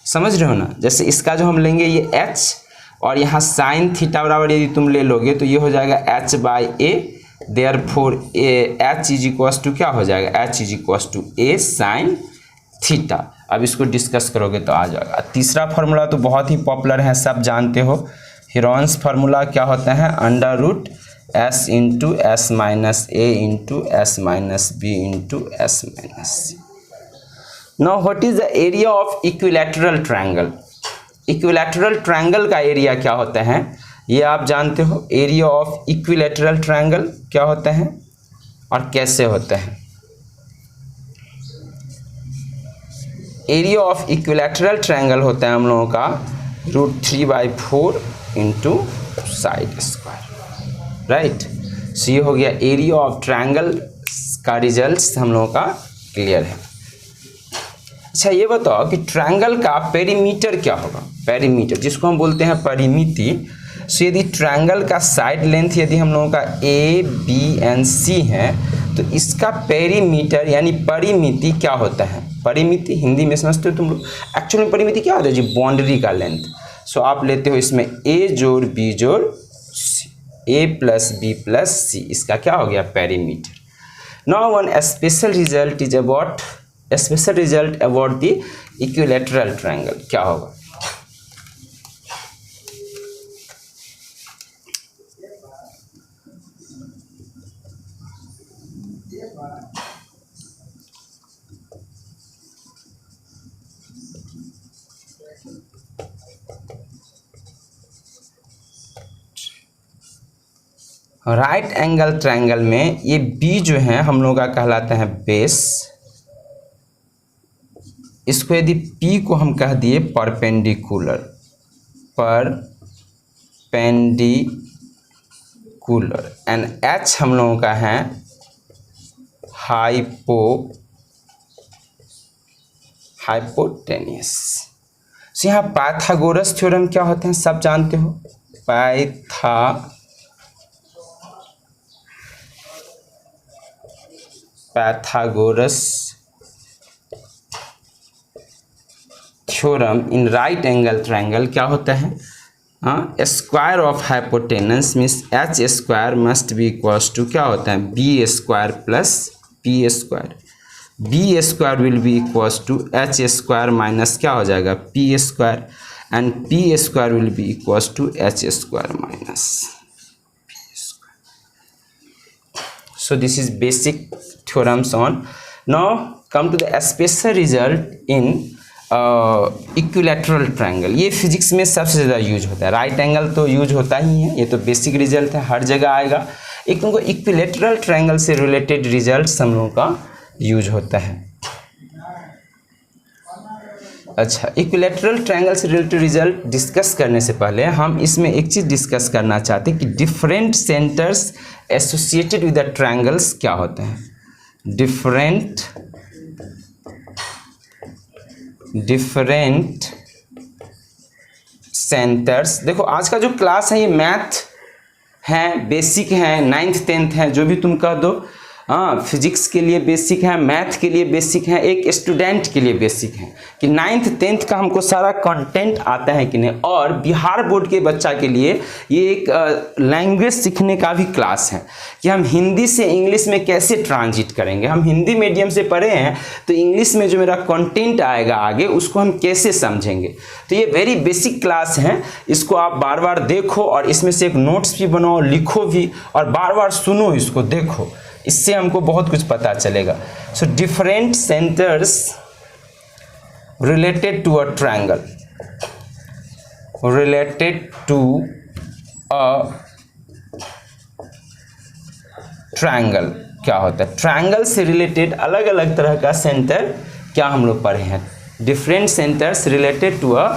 समझ रहे हो ना? जैसे इसका जो हम लेंगे ये h, और यहाँ साइन थीटा बराबर यदि तुम ले लोगे तो ये हो जाएगा h by A. Therefore h is equal to क्या हो जाएगा? h is equal to a sine theta. अब इसको डिस्कस करोगे तो आ जाएगा। तीसरा फार्मूला तो बहुत ही पॉपुलर है, सब जानते हो। हीरोन्स फार्मूला क्या होता है? Under root s into S minus A into S minus B into S minus C. Now what is the area of equilateral triangle? Equilateral triangle का एरिया क्या होता है ये आप जानते हो। एरिया ऑफ इक्विलैटरल ट्रायंगल क्या होता है और कैसे होता है? एरिया ऑफ इक्विलैटरल ट्रायंगल होता है हम लोगों का √3/4 इंटू साइड स्क्वायर, राइट। सो ये हो गया एरिया ऑफ ट्रायंगल का रिजल्ट्स हम लोगों का क्लियर है। अच्छा ये बताओ कि ट्रायंगल का पेरीमीटर क्या होगा? पेरीमीटर जिसको हम बोलते हैं परिमिति। सो यदि ट्रायंगल का साइड लेंथ यदि हम लोगों का ए बी एंड सी है तो इसका पेरीमीटर यानी परिमिति क्या होता है? परिमिति हिंदी में समझते हो तुम लोग? एक्चुअली में परिमिति क्या होता है जी? बाउंड्री का लेंथ। सो आप लेते हो इसमें a जोड़ b जोड़ c, a plus b plus c, इसका क्या हो गया? Perimeter. Now one special result is about the equilateral triangle. क्या होगा? राइट एंगल ट्रायंगल में ये बी जो है हम लोग का कहलाता है बेस। इसको यदि पी को हम कह दिए परपेंडिकुलर एंड एच हम लोगों का है हाइपोटेनियस। तो यहाँ पाइथागोरस थ्योरम क्या होते हैं सब जानते हो? Pythagoras theorem in right angle triangle क्या होता है? Square of hypotenuse means H square must be equals to क्या होता है? B square plus P square. B square will be equals to H square minus क्या हो जाएगा? P square and P square will be equals to H square minus P square. So this is basic theorems on. Now come to the special result in equilateral triangle. ये फिजिक्स में सबसे ज़्यादा यूज होता है। राइट एंगल तो यूज होता ही है, ये तो बेसिक रिजल्ट है, हर जगह आएगा। एक तुमको इक्विलैटरल ट्रायंगल से रिलेटेड रिजल्ट हम लोगों का यूज होता है। अच्छा, इक्विलैटरल ट्रायंगल से रिलेटेड रिजल्ट डिस्कस करने से पहले हम इसमें एक चीज़ डिस्कस करना चाहते हैं कि different centres associated with the triangles क्या होते हैं? Different centres. देखो आज का जो क्लास है ये मैथ है, बेसिक है, 9th 10th है, जो भी तुम कह दो। हाँ, फिजिक्स के लिए बेसिक है, मैथ के लिए बेसिक है, एक स्टूडेंट के लिए बेसिक है कि 9th 10th का हमको सारा कंटेंट आता है कि नहीं। और बिहार बोर्ड के बच्चा के लिए ये एक लैंग्वेज सीखने का भी क्लास है कि हम हिंदी से इंग्लिश में कैसे ट्रांजिट करेंगे। हम हिंदी मीडियम से पढ़े हैं तो इंग्लिश में जो मेरा कंटेंट आएगा आगे उसको हम कैसे समझेंगे। तो ये वेरी बेसिक क्लास है, इसको आप बार बार देखो और इसमें से एक नोट्स भी बनाओ, लिखो भी और बार बार सुनो, इसको देखो, इससे हमको बहुत कुछ पता चलेगा। So different centres related to a triangle, related to a triangle क्या होता है? ट्रायंगल से रिलेटेड अलग अलग तरह का सेंटर क्या हम लोग पढ़े हैं। Different centres related to a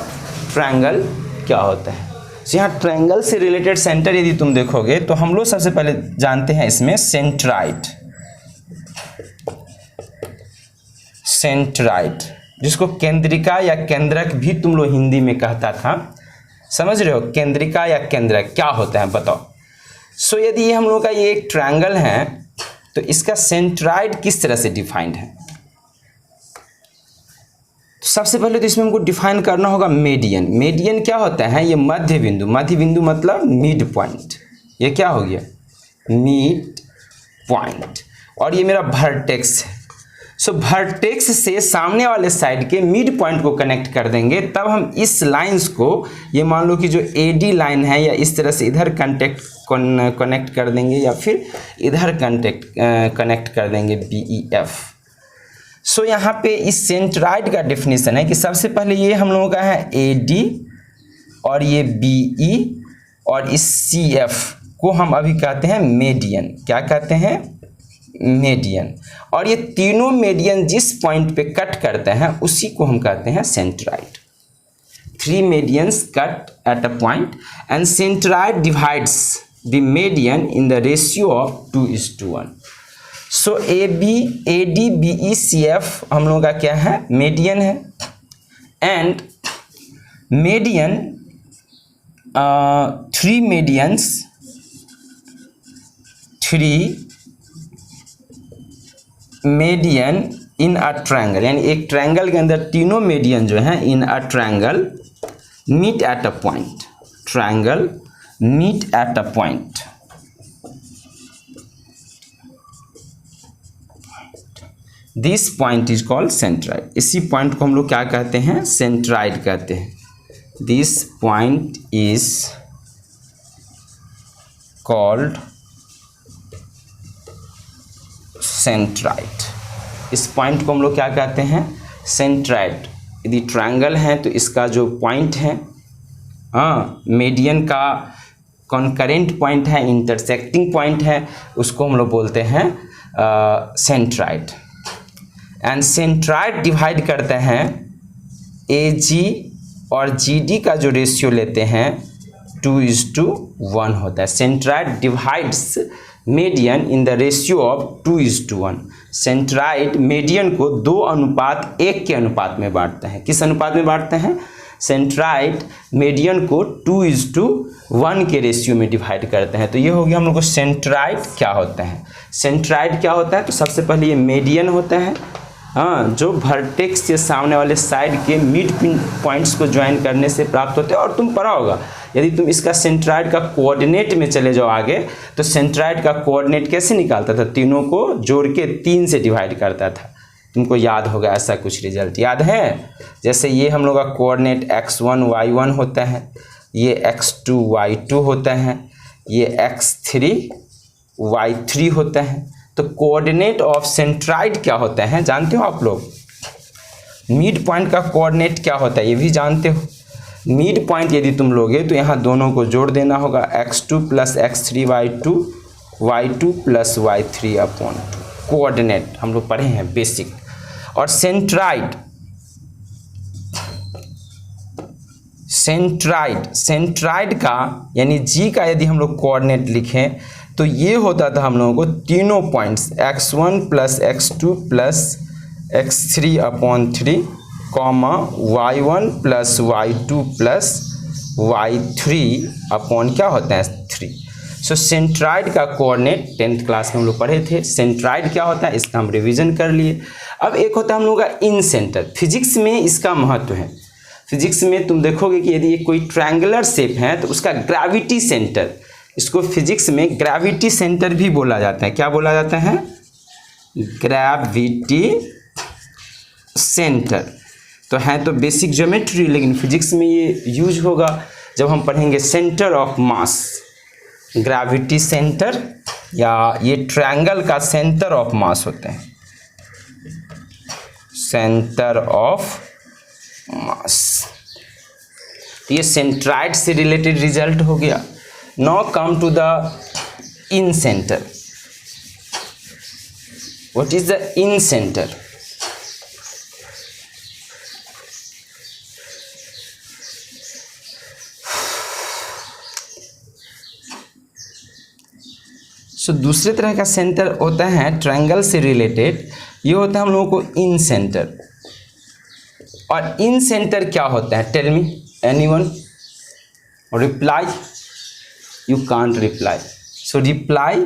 triangle क्या होता है? तो यहाँ ट्रायंगल से रिलेटेड सेंटर यदि तुम देखोगे तो हम लोग सबसे पहले जानते हैं इसमें सेंट्राइड, जिसको केंद्रिका या केंद्रक भी तुम लोग हिंदी में कहता था। समझ रहे हो? केंद्रिका या केंद्रक क्या होता है बताओ। सो यदि ये हम लोग का ये एक ट्रायंगल है तो इसका सेंट्राइड किस तरह से डिफाइंड है? तो सबसे पहले तो इसमें हमको डिफाइन करना होगा मीडियन। मीडियन क्या होता है? ये मध्य बिंदु। मध्य बिंदु मतलब मिड पॉइंट। ये क्या हो गया? Mid point. और ये मेरा वर्टेक्स है। सो वर्टेक्स से सामने वाले साइड के मिड पॉइंट को कनेक्ट कर देंगे, तब हम इस लाइंस को, ये मान लो कि जो एडी लाइन है, या इस तरह से इधर कनेक्ट कर देंगे या फिर इधर कनेक्ट कर देंगे BEF। सो यहाँ पे इस सेंट्राइड का डेफिनेशन है कि सबसे पहले ये हम लोगों का है AD और ये BE और इस CF को हम अभी कहते हैं मीडियन। क्या कहते हैं? मीडियन। और ये तीनों मीडियन जिस पॉइंट पे कट करते हैं उसी को हम कहते हैं centroid. 3 medians cut at a point and centroid divides the median in the ratio of 2:1. So AD BE CF हम लोगों का क्या है? मीडियन है। And median 3 medians, 3 median in a triangle, यानी एक ट्रायंगल के अंदर तीनों मीडियन जो हैं in a triangle meet at a point, triangle meet at a point, this point is called centroid. इसी पॉइंट को हम लोग क्या कहते हैं, सेंट्राइड कहते हैं। This point is called centroid. इस पॉइंट को हम लोग क्या कहते हैं, सेंट्राइड। यदि ट्रायंगल है तो इसका जो पॉइंट है, मीडियन का कॉन्करेंट पॉइंट है, इंटरसेक्टिंग पॉइंट है, उसको हम लोग बोलते हैं सेंट्राइड। एंड सेंट्राइड डिवाइड करते हैं AG और GD का जो रेशियो लेते हैं 2:1 होता है। Centroid divides median in the ratio of 2:1। Centroid median को 2:1 के अनुपात में बांटते हैं। किस अनुपात में बांटते हैं, सेंट्राइड मीडियन को 2:1 के रेशियो में डिवाइड करते हैं। तो ये हो गया हम लोग को सेंट्राइड क्या होता है। सेंट्राइड क्या होता है, तो सबसे पहले ये मीडियन होता है, जो वर्टेक्स के सामने वाले साइड के मिड पॉइंट्स को ज्वाइन करने से प्राप्त होते हैं। और तुम पढ़ा होगा, यदि तुम इसका सेंट्राइड का कोऑर्डिनेट में चले जाओ आगे, तो सेंट्राइड का कोऑर्डिनेट कैसे निकालता था, तीनों को जोड़ के 3 से डिवाइड करता था। तुमको याद होगा ऐसा कुछ रिजल्ट याद है। जैसे ये हम लोग का कोऑर्डिनेट x1 y1 होता है, ये x2 y2 होता है, ये x3 y3 होता है। तो कोऑर्डिनेट ऑफ सेंट्राइड क्या होता है जानते हो आप लोग। मिड पॉइंट का कोऑर्डिनेट क्या होता है ये भी जानते हो। मिड पॉइंट यदि तुम लोगे तो यहाँ दोनों को जोड़ देना होगा, x2 + x3 y2, y2 + y3/2। Coordinate हम लोग पढ़े हैं बेसिक। और सेंट्राइड का यानी G का यदि हम लोग कोऑर्डिनेट लिखें तो ये होता था हम लोगों को तीनों points x1 + x2 + x3/3, y1 + y2 + y3 क्या होता है 3। सो सेंट्राइड का कोऑर्डिनेट 10th क्लास में हम लोग पढ़े थे। सेंट्राइड क्या होता है इसका हम रिवीजन कर लिए। अब एक होता है हम लोगों का इन सेंटर। फिजिक्स में इसका महत्व है। फिजिक्स में तुम देखोगे कि यदि कोई ट्रायंगुलर शेप है तो उसका ग्रेविटी सेंटर, इसको फिजिक्स में ग्रेविटी सेंटर भी बोला जाता है। क्या बोला जाता है, ग्रेविटी सेंटर। तो है तो बेसिक ज्योमेट्री, लेकिन फिजिक्स में ये यूज होगा जब हम पढ़ेंगे centre of mass. Gravity centre या ये ट्रायंगल का सेंटर ऑफ मास होते हैं, सेंटर ऑफ मास। ये सेंट्राइड से रिलेटेड रिजल्ट हो गया। Now come to the incentre. What is the incentre? So दूसरे तरह का सेंटर होता है ट्रायंगल से रिलेटेड, ये होता है हम लोगों को इन सेंटर। और इन सेंटर क्या होता है, tell me anyone, reply. You can't reply. So reply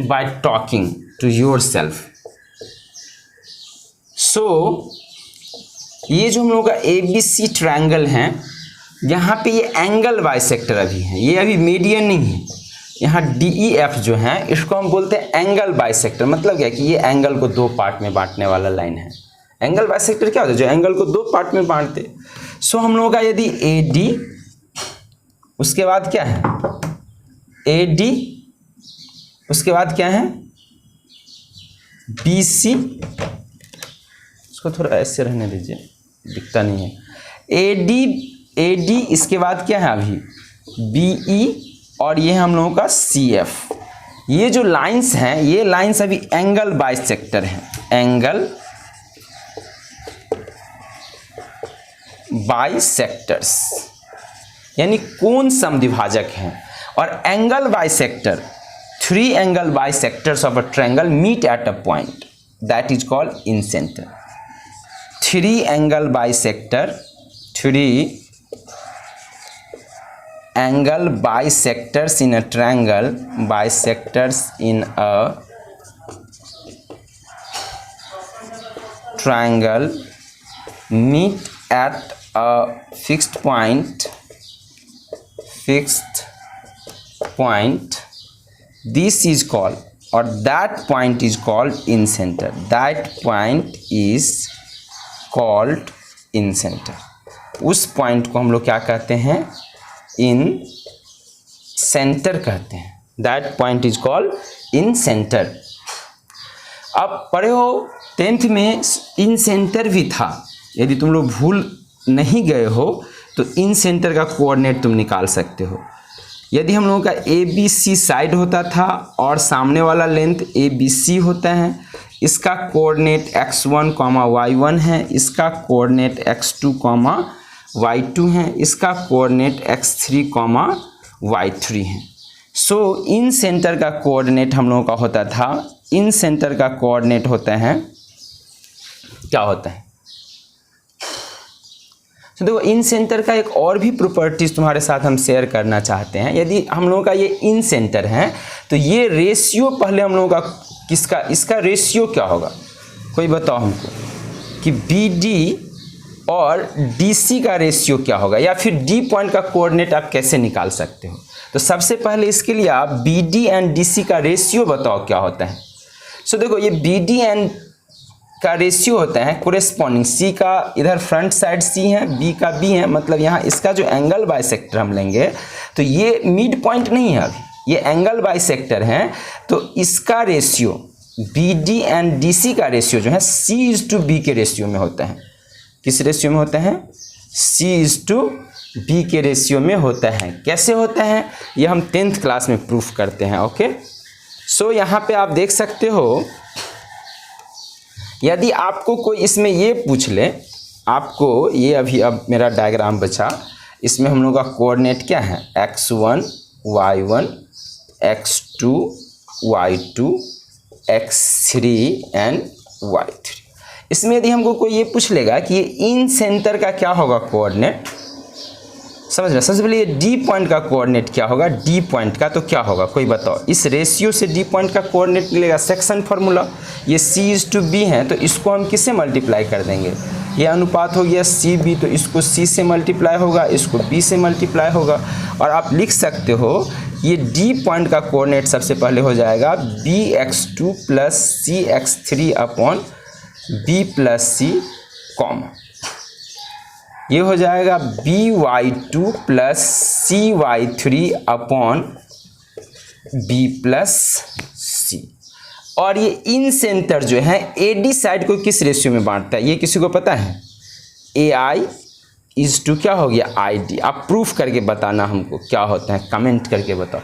by talking to yourself. So ये जो हम लोग का ABC ट्रायंगल है, यहाँ पे ये एंगल बाइसेक्टर अभी है, ये अभी मीडियन नहीं है। यहाँ DEF जो है इसको हम बोलते हैं एंगल बाइसेक्टर। मतलब क्या कि ये एंगल को 2 पार्ट में बांटने वाला लाइन है। एंगल बाइसेक्टर क्या होता है, जो एंगल को 2 पार्ट में बांटते। सो हम लोगों का यदि AD, उसके बाद क्या है AD, उसके बाद क्या है BC, उसको थोड़ा ऐसे रहने दीजिए, दिखता नहीं है। AD इसके बाद क्या है अभी BE, और ये हम लोगों का CF। ये जो लाइंस हैं ये लाइंस अभी एंगल बाइसेक्टर हैं, एंगल बाइसेक्टर्स यानी कोण समद्विभाजक हैं। और angle bisector, 3 angle bisectors of a triangle meet at a point, that is called incentre. 3 angle bisector, 3 angle bisectors in a triangle, bisectors in a triangle meet at a fixed point, this is called, or that point is called incenter. That point is called incenter. उस पॉइंट को हम लोग क्या कहते हैं? इन सेंटर कहते हैं. That point is called in centre. अब पढ़े हो 10th में इन सेंटर भी था. यदि तुम लोग भूल नहीं गए हो तो इन सेंटर का कोऑर्डिनेट तुम निकाल सकते हो. यदि हम लोगों का ए बी सी साइड होता था और सामने वाला लेंथ ए बी सी होता है, इसका कोऑर्डिनेट x1, y1 है, इसका कोऑर्डिनेट x2, y2 है, इसका कोऑर्डिनेट x3, y3 है. सो इन सेंटर का कोऑर्डिनेट हम लोगों का होता था, इन सेंटर का कोऑर्डिनेट होता है, क्या होता है? तो देखो इन सेंटर का एक और भी प्रॉपर्टीज तुम्हारे साथ हम शेयर करना चाहते हैं. यदि हम लोगों का ये इन सेंटर है तो ये रेशियो पहले हम लोगों का किसका, इसका रेशियो क्या होगा? कोई बताओ हमको कि बी डी और डी सी का रेशियो क्या होगा, या फिर डी पॉइंट का कोऑर्डिनेट आप कैसे निकाल सकते हो? तो सबसे पहले इसके लिए आप B D and D C का रेशियो बताओ क्या होता है. सो देखो ये बी डी एंड का रेशियो होता है कोरेस्पॉन्डिंग, सी का इधर फ्रंट साइड सी है, बी का बी है, मतलब यहाँ इसका जो एंगल बाइसेक्टर हम लेंगे तो ये मिड पॉइंट नहीं है, अभी ये एंगल बाइसेक्टर है. तो इसका ratio B D and D C का रेशियो जो है सी इज टू बी के रेशियो में होता है. किस रेशियो में होता है? सी इज टू बी के रेशियो में होता है. कैसे होता है ये हम 10th क्लास में प्रूफ करते हैं. ओके, सो यहाँ पे आप देख सकते हो, यदि आपको कोई इसमें ये पूछ ले, आपको ये अभी अब मेरा डायग्राम बचा, इसमें हम लोग का कोऑर्डिनेट क्या है? x1, y1, x2, y2, x3 and y3. इसमें यदि हमको कोई ये पूछ लेगा कि ये इन सेंटर का क्या होगा कोऑर्डिनेट, समझ रहे? सबसे पहले ये डी पॉइंट का कोऑर्डिनेट क्या होगा, डी पॉइंट का तो क्या होगा, कोई बताओ? इस रेशियो से डी पॉइंट का कोऑर्डिनेट मिलेगा, सेक्शन फार्मूला. ये सी इज टू बी है तो इसको हम किससे मल्टीप्लाई कर देंगे? ये अनुपात हो गया सी बी, तो इसको सी से मल्टीप्लाई होगा, इसको बी से मल्टीप्लाई होगा. और आप लिख सकते हो ये डी पॉइंट का कोऑर्डिनेट सबसे पहले हो जाएगा B X two plus C X three upon B plus C comma, ये हो जाएगा B Y two plus C Y three upon B plus C. और ये इन सेंटर जो है ए डी साइड को किस रेशियो में बांटता है, ये किसी को पता है? ए आई इज टू क्या हो गया? I D. आप प्रूफ करके बताना हमको क्या होता है, कमेंट करके बताओ.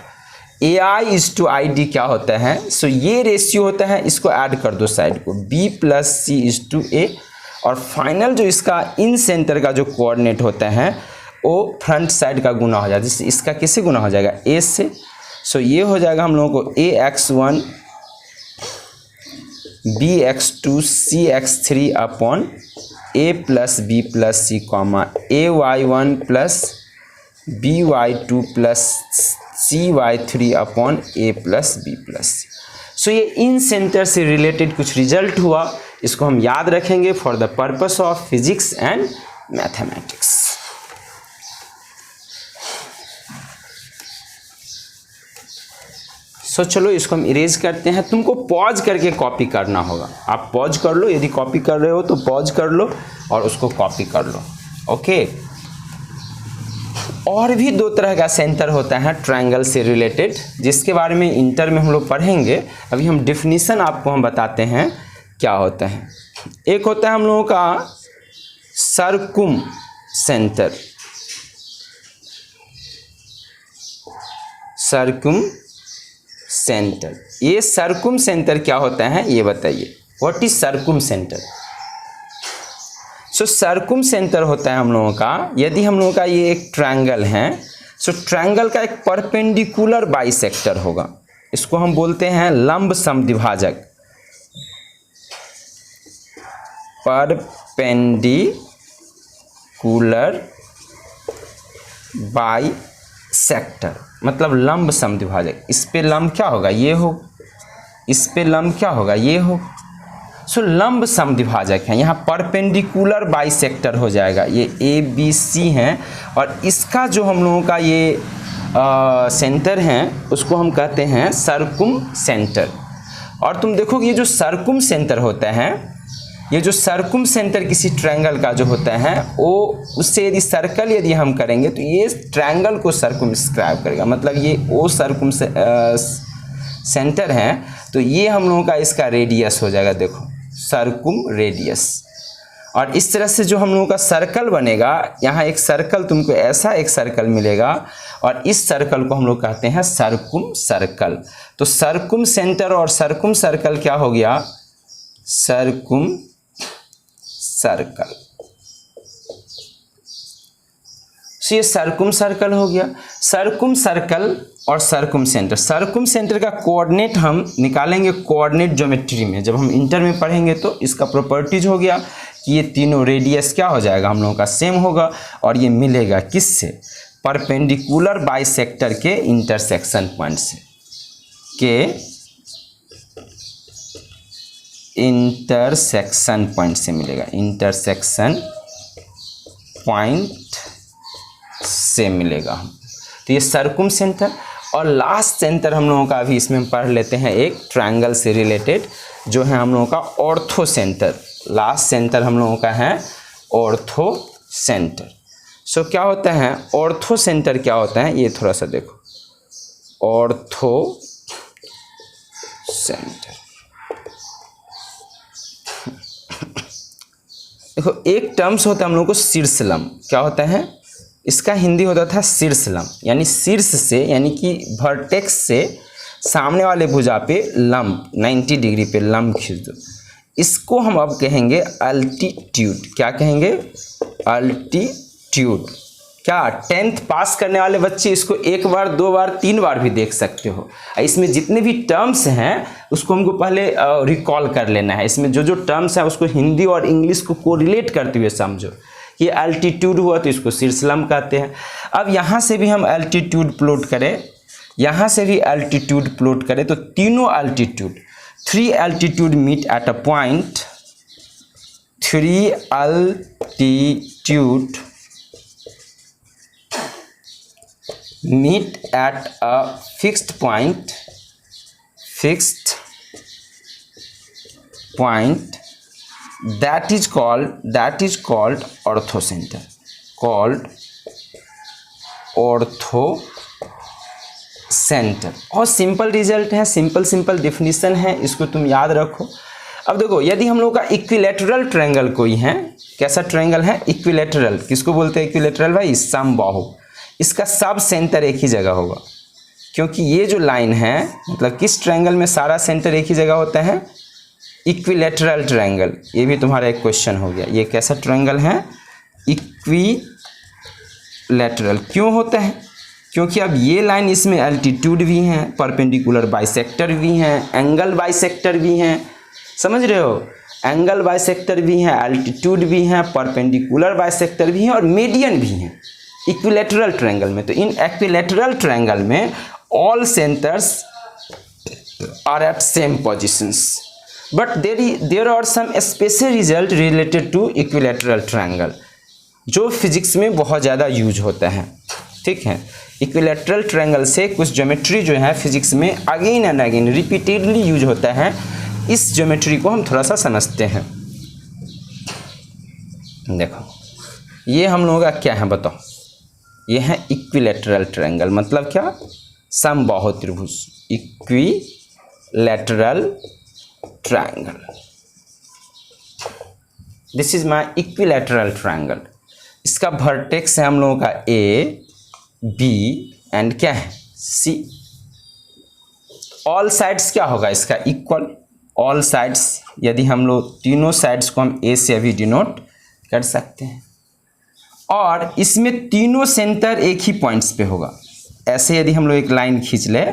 ए I is to I D क्या होता है? सो ये रेशियो होता है, इसको ऐड कर दो साइड को, B plus C is two A. और फाइनल जो इसका इन सेंटर का जो कोऑर्डिनेट होता है वो फ्रंट साइड का गुना हो जाएगा, जिससे इसका किससे गुना हो जाएगा? ए से. सो ये हो जाएगा हम लोगों को A X one B X two C X three upon A plus B plus C comma A Y one plus B Y two plus C Y three upon A plus B plus C. So ये इन सेंटर से रिलेटेड कुछ रिजल्ट हुआ, इसको हम याद रखेंगे for the purpose of physics and mathematics. So चलो इसको हम इरेज करते हैं. तुमको पॉज करके कॉपी करना होगा. आप पॉज कर लो, यदि कॉपी कर रहे हो तो पॉज कर लो और उसको कॉपी कर लो. ओके. और भी दो तरह का सेंटर होता है ट्रायंगल से रिलेटेड, जिसके बारे में इंटर में हम लोग पढ़ेंगे. अभी हम डिफिनीशन आपको हम बताते हैं क्या होता है. एक होता है हम लोगों का सर्कुम सेंटर, सर्कुम सेंटर. ये सर्कुम सेंटर क्या होता है ये बताइए. What is circumcentre? So circumcentre होता है हम लोगों का, यदि हम लोगों का ये एक ट्रायंगल है, सो ट्रायंगल का एक परपेंडिकुलर बाइसेक्टर होगा, इसको हम बोलते हैं लंब समद्विभाजक. परपेंडिकुलर बाइसेक्टर सेक्टर मतलब लंब समद्विभाजक। इस पे लंब क्या होगा, ये हो, इस पे लंब क्या होगा, ये हो। सो लंब समद्विभाजक है, यहाँ परपेंडिकुलर बाइसेक्टर हो जाएगा। ये ए बी सी हैं और इसका जो हम लोगों का ये सेंटर है उसको हम कहते हैं सर्कुम सेंटर। और तुम देखोगे ये जो सर्कुम सेंटर होता है, ये जो सर्कुम सेंटर किसी ट्रायंगल का जो होता है वो उससे यदि सर्कल यदि हम करेंगे तो ये ट्रायंगल को सर्कुमस्क्राइब करेगा। मतलब ये ओ सर्कुम सेंटर है तो ये हम लोगों का इसका रेडियस हो जाएगा, देखो सर्कुम रेडियस। और इस तरह से जो हम लोगों का सर्कल बनेगा, यहाँ एक सर्कल तुमको ऐसा एक सर्कल मिलेगा और इस सर्कल को हम लोग कहते हैं सर्कुम सर्कल। तो सर्कुम सेंटर और सर्कुम सर्कल क्या हो गया, सर्कुम सर्कल। तो ये सर्कुम सर्कल हो गया। सर्कुम सर्कल और सर्कुम सेंटर, सर्कुम सेंटर का कोऑर्डिनेट हम निकालेंगे कोऑर्डिनेट ज्योमेट्री में। जब हम इंटर में पढ़ेंगे तो इसका प्रॉपर्टीज हो गया कि ये तीनों रेडियस क्या हो जाएगा हम लोगों का सेम होगा और ये मिलेगा किससे, परपेंडिकुलर बाइसेक्टर के इंटरसेक्शन पॉइंट से, के इंटरसेक्शन पॉइंट से मिलेगा, इंटरसेक्शन पॉइंट से मिलेगा। तो ये सर्कुम सेंटर। और लास्ट सेंटर हम लोगों का अभी इसमें पढ़ लेते हैं एक ट्रायंगल से रिलेटेड जो है हम लोगों का ऑर्थो सेंटर। लास्ट सेंटर हम लोगों का है ऑर्थो सेंटर। सो क्या होता है ऑर्थो सेंटर, क्या होता है ये थोड़ा सा देखो, ऑर्थो सेंटर। देखो एक टर्म्स होता है हम लोगों को शीर्षलंब, क्या होता है इसका हिंदी होता था शीर्षलंब, यानी शीर्ष से यानी कि वर्टेक्स से सामने वाले भुजा पे लंब 90 डिग्री पे लंब खींच दो। इसको हम अब कहेंगे अल्टीट्यूड। क्या कहेंगे, अल्टीट्यूड। क्या 10th पास करने वाले बच्चे इसको एक बार, दो बार, तीन बार भी देख सकते हो। इसमें जितने भी टर्म्स हैं उसको हमको पहले रिकॉल कर लेना है। इसमें जो जो टर्म्स हैं उसको हिंदी और इंग्लिश को कोरिलेट करते हुए समझो। ये अल्टीट्यूड हुआ तो इसको शीर्षलंब कहते हैं। अब यहाँ से भी हम अल्टीट्यूड प्लॉट करें, यहाँ से भी अल्टीट्यूड प्लॉट करें तो तीनों altitude, 3 altitude meet at a point, 3 altitude meet at a fixed point that is called orthocenter, called orthocenter। और सिंपल रिजल्ट है, सिंपल डेफिनेशन है, इसको तुम याद रखो। अब देखो यदि हम लोग का इक्विलैटरल ट्रायंगल कोई है, कैसा ट्रायंगल है इक्विलैटरल, किसको बोलते हैं इक्विलैटरल भाई, समबाहु। इसका सब सेंटर एक ही जगह होगा, क्योंकि ये जो लाइन है मतलब किस ट्रायंगल में सारा सेंटर एक ही जगह होता है, इक्विलैटरल ट्रायंगल। ये भी तुम्हारा एक क्वेश्चन हो गया। ये कैसा ट्रायंगल है, इक्विलैटरल। क्यों होता है, क्योंकि अब ये लाइन इसमें अल्टीट्यूड भी हैं, परपेंडिकुलर बाइसेक्टर भी हैं, एंगल बाइसेक्टर भी हैं, समझ रहे हो, एंगल बाइसेक्टर भी हैं, अल्टीट्यूड भी हैं, परपेंडिकुलर बाइसेक्टर भी हैं और मीडियन भी हैं इक्विलैटरल ट्रायंगल में। तो इन इक्विलैटरल ट्रायंगल में all centers are at same positions, but there are some special result related to equilateral triangle जो फिजिक्स में बहुत ज़्यादा यूज होता है। ठीक है, इक्विलैटरल ट्रायंगल से कुछ ज्योमेट्री जो है फिजिक्स में again and again repeatedly use होता है। इस ज्योमेट्री को हम थोड़ा सा समझते हैं। देखो ये हम लोगों का क्या है बताओ, ये है इक्विलैटरल ट्रायंगल, मतलब क्या, समबाहु त्रिभुज, equilateral triangle. This is my equilateral triangle. इसका वर्टेक्स है हम लोगों का ए, बी एंड क्या है सी। ऑल साइड्स क्या होगा इसका इक्वल, ऑल साइड्स, यदि हम लोग तीनों साइड्स को हम ए से अभी डिनोट कर सकते हैं। और इसमें तीनों सेंटर एक ही पॉइंट्स पे होगा। ऐसे यदि हम लोग एक लाइन खींच ले,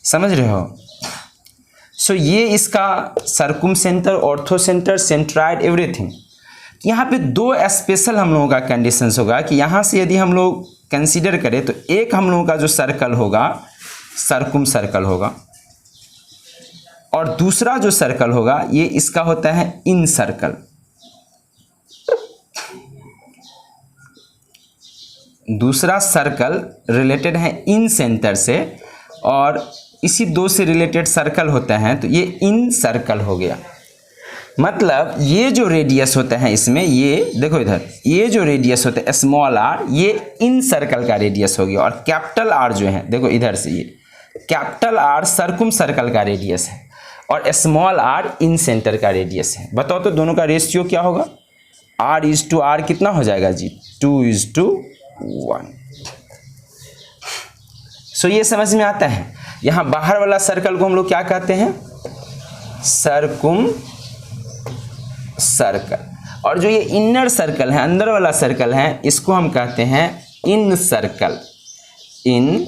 समझ रहे हो, सो ये इसका circumcentre, orthocentre, centroid, everything. यहाँ पे दो स्पेशल हम लोगों का कंडीशंस होगा कि यहाँ से यदि हम लोग कंसीडर करें तो एक हम लोगों का जो सर्कल होगा सर्कुम सर्कल होगा, और दूसरा जो सर्कल होगा ये इसका होता है इन सर्कल। दूसरा सर्कल रिलेटेड है इन सेंटर से, और इसी दो से रिलेटेड सर्कल होता है तो ये इन सर्कल हो गया। मतलब ये जो रेडियस होता है इसमें, ये देखो इधर, ये जो रेडियस होता है स्मॉल आर, ये इन सर्कल का रेडियस हो गया, और कैपिटल आर जो है देखो इधर से, ये कैपिटल आर सर्कुम सर्कल का रेडियस है और स्मॉल आर इन सेंटर का रेडियस है। बताओ तो दोनों का रेशियो क्या होगा? R/R कितना हो जाएगा जी? 2:1। सो ये समझ में आता है। यहाँ बाहर वाला सर्कल को हम लोग क्या कहते हैं? सर्कुम सर्कल। और जो ये इनर सर्कल है, अंदर वाला सर्कल है, इसको हम कहते हैं इन सर्कल। इन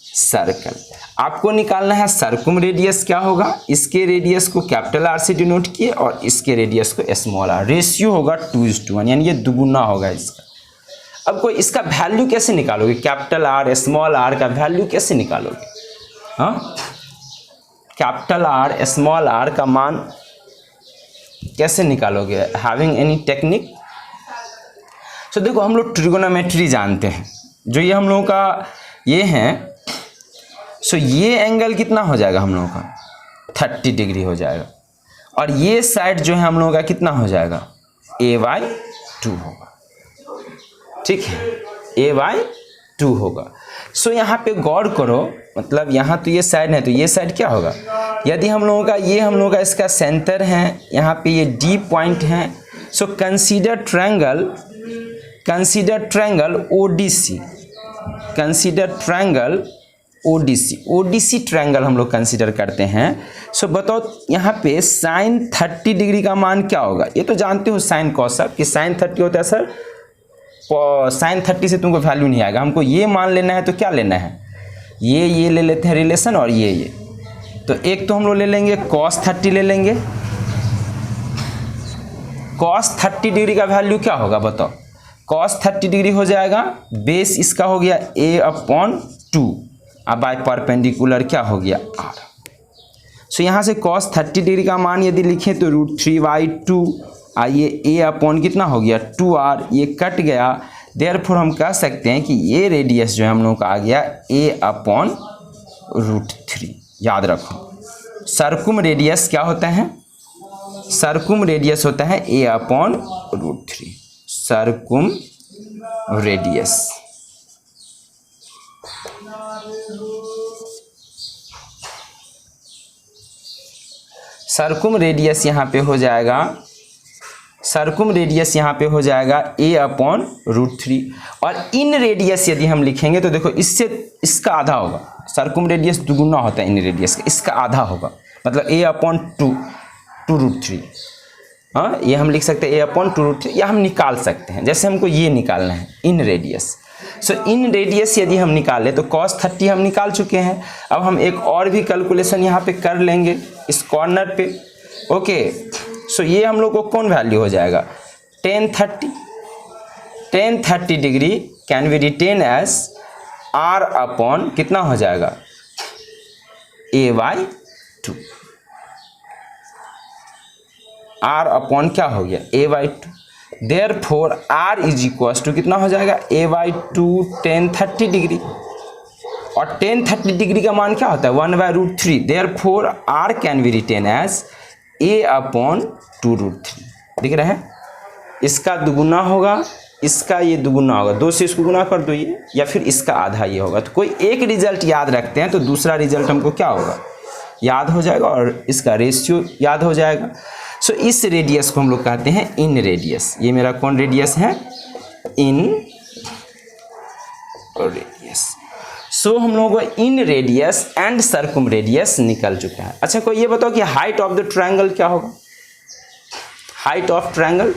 सर्कल आपको निकालना है सर्कुम रेडियस क्या होगा, इसके रेडियस को कैपिटल आर से डिनोट किए और इसके रेडियस को स्मॉल आर। रेशियो होगा 2:1, यानी ये दुगुना होगा इसका। अब कोई इसका वैल्यू कैसे निकालोगे? कैपिटल आर स्मॉल आर का वैल्यू कैसे निकालोगे? हाँ, कैपिटल आर स्मॉल आर का मान कैसे निकालोगे? Having any technique? सो देखो, हम लोग ट्रिगोनोमेट्री जानते हैं। जो ये हम लोगों का ये है, सो ये एंगल कितना हो जाएगा हम लोगों का? 30 डिग्री हो जाएगा। और ये साइड जो है हम लोगों का कितना हो जाएगा? a/2 होगा। ठीक है, a/2 होगा। सो यहाँ पे गौर करो, मतलब यहाँ तो ये साइड है, तो ये साइड क्या होगा? यदि हम लोगों का ये हम लोगों का इसका सेंटर है, यहाँ पे ये D पॉइंट है। So consider triangle ODC। Consider triangle ODC triangle हम लोग कंसीडर करते हैं। सो बताओ यहाँ पे साइन 30 डिग्री का मान क्या होगा? ये तो जानते हो साइन कॉस कि साइन 30 होता है सर। साइन 30 से तुमको वैल्यू नहीं आएगा। हमको ये मान लेना है, तो क्या लेना है? ये ले लेते हैं रिलेशन, और ये तो एक तो हम लोग ले लेंगे कॉस 30 ले लेंगे। कॉस 30 डिग्री का वैल्यू क्या होगा बताओ? कॉस 30 डिग्री हो जाएगा, बेस इसका हो गया a/2, अब बाय परपेंडिकुलर क्या हो गया? r। सो यहाँ से कॉस 30 डिग्री का मान यदि लिखें तो √3/2, आइए a/ कितना हो गया? 2r, ये कट गया। देयरफॉर हम कह सकते हैं कि ये रेडियस जो है हम लोगों का आ गया a/√3। याद रखो, सर्कुम रेडियस क्या होता है? सर्कुम रेडियस होता है a/√3। सर्कुम रेडियस। सर्कुम रेडियस यहाँ पे हो जाएगा, सर्कुम रेडियस यहाँ पे हो जाएगा a/√3। और इन रेडियस यदि हम लिखेंगे तो देखो, इससे इसका आधा होगा। सर्कुम रेडियस दुगुना होता है इन रेडियस का, इसका आधा होगा, मतलब a/2√3। हाँ, ये हम लिख सकते हैं a/2√3, या हम निकाल सकते हैं। जैसे हमको ये निकालना है इन रेडियस। सो इन रेडियस यदि हम निकाले तो cos 30 हम निकाल चुके हैं। अब हम एक और भी कैलकुलेशन यहाँ पे कर लेंगे इस कॉर्नर पे। ओके, सो ये हम लोग को कौन वैल्यू हो जाएगा? tan 30 degree can be written as r/ कितना हो जाएगा? a/2। r/ क्या हो गया? a/2। देयरफॉर r = कितना हो जाएगा? a/2 tan 30 degree. और tan 30 डिग्री का मान क्या होता है? 1/√3। Therefore r can be written as a/2√3। दिख रहा है? इसका दुगुना होगा, इसका ये दुगुना होगा, 2 से इसको गुना कर दो ये, या फिर इसका आधा ये होगा। तो कोई एक रिजल्ट याद रखते हैं तो दूसरा रिजल्ट हमको क्या होगा? याद हो जाएगा, और इसका रेशियो याद हो जाएगा। सो इस रेडियस को हम लोग कहते हैं इन रेडियस। ये मेरा कौन रेडियस है? इन रेडियस। सो हम लोगों को इन रेडियस एंड सर्कुम रेडियस निकल चुका है। अच्छा, कोई ये बताओ कि हाइट ऑफ द ट्रायंगल क्या होगा? हाइट ऑफ ट्रायंगल,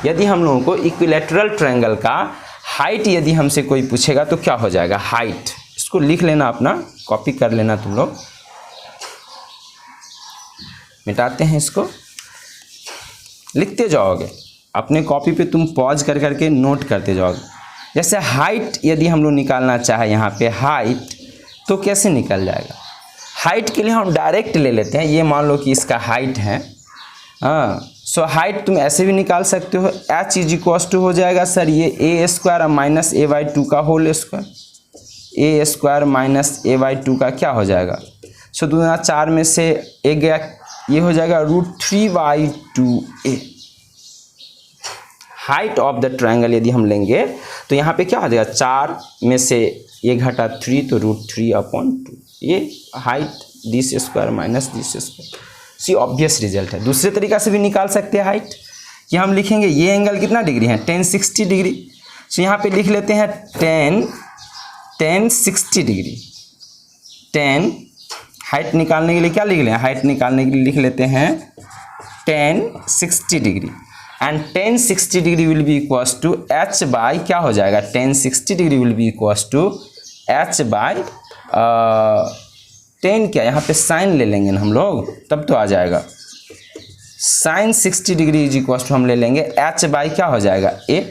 यदि हम लोगों को इक्विलैटरल ट्रायंगल का हाइट यदि हमसे कोई पूछेगा तो क्या हो जाएगा? हाइट। इसको लिख लेना, अपना कॉपी कर लेना तुम लोग। मिटाते हैं इसको, लिखते जाओगे अपने कॉपी पे, तुम पॉज कर करके नोट करते जाओगे। जैसे हाइट यदि हम लोग निकालना चाहे यहाँ पे हाइट, तो कैसे निकल जाएगा? हाइट के लिए हम डायरेक्ट ले लेते हैं, ये मान लो कि इसका हाइट है, हाँ, सो हाइट तुम ऐसे भी निकाल सकते हो। h इज इक्वल टू हो जाएगा सर ये a square minus a by 2 का whole square, a square minus a by 2 का क्या हो जाएगा? सो 2 4 में से एक गया, ये हो जाएगा √3/2a। Height of the triangle यदि हम लेंगे तो यहाँ पे क्या हो जाएगा, 4 में से ये घटा 3 तो √3/2, ये height this square minus this square. See obvious result है। दूसरे तरीका से भी निकाल सकते हैं हाइट, कि हम लिखेंगे ये एंगल कितना डिग्री है, 1060 डिग्री। सो यहाँ पे लिख लेते हैं 1060 डिग्री। 10 हाइट निकालने के लिए क्या लिख लें, हाइट निकालने के लिए लिख लेते हैं 1060 degree, and 1060 degree will be equals to h by क्या हो जाएगा, 1060 degree will be equals to h by 10 क्या, यहाँ पे साइन ले लेंगे ना हम लोग, तब तो आ जाएगा sine 60 degree is equal to हम ले लेंगे h बाई क्या हो जाएगा a,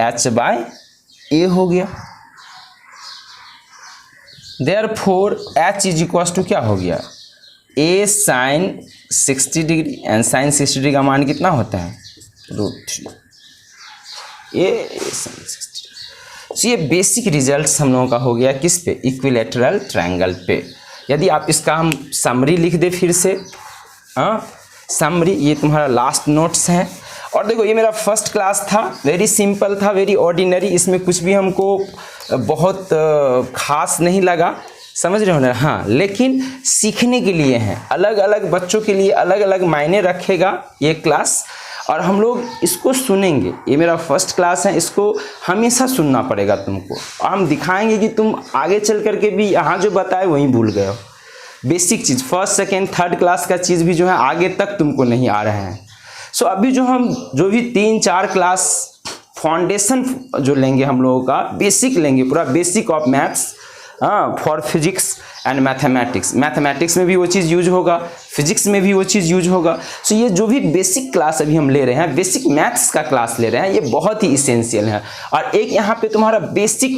h बाई a हो गया। Therefore h is equal to क्या हो गया, a sine 60 degree, and sine 60 degree का मान कितना होता है, √3, a साइन 60। तो ये बेसिक रिजल्ट्स हम लोगों का हो गया किस पे, इक्विलैटरल ट्रायंगल पे। यदि आप इसका हम समरी लिख दे फिर से, हाँ समरी, ये तुम्हारा लास्ट नोट्स है। और देखो ये मेरा फर्स्ट क्लास था, वेरी सिंपल था, वेरी ऑर्डिनरी, इसमें कुछ भी हमको बहुत खास नहीं लगा, समझ रहे हो ना, हाँ, लेकिन सीखने के लिए है, अलग अलग बच्चों के लिए अलग अलग मायने रखेगा ये क्लास, और हम लोग इसको सुनेंगे। ये मेरा फर्स्ट क्लास है, इसको हमेशा सुनना पड़ेगा तुमको, और हम दिखाएंगे कि तुम आगे चल करके भी यहाँ जो बताए वहीं भूल गए हो। बेसिक चीज़ फर्स्ट सेकेंड थर्ड क्लास का चीज़ भी जो है आगे तक तुमको नहीं आ रहे हैं। सो अभी जो भी 3-4 क्लास फाउंडेशन जो लेंगे हम लोगों का, बेसिक लेंगे, पूरा बेसिक ऑफ मैथ्स, हाँ, for physics and mathematics. Mathematics में भी वो चीज़ यूज होगा, फिजिक्स में भी वो चीज़ यूज होगा। सो ये जो भी बेसिक क्लास अभी हम ले रहे हैं, बेसिक मैथ्स का क्लास ले रहे हैं, ये बहुत ही इसेंशियल है। और एक यहाँ पे तुम्हारा बेसिक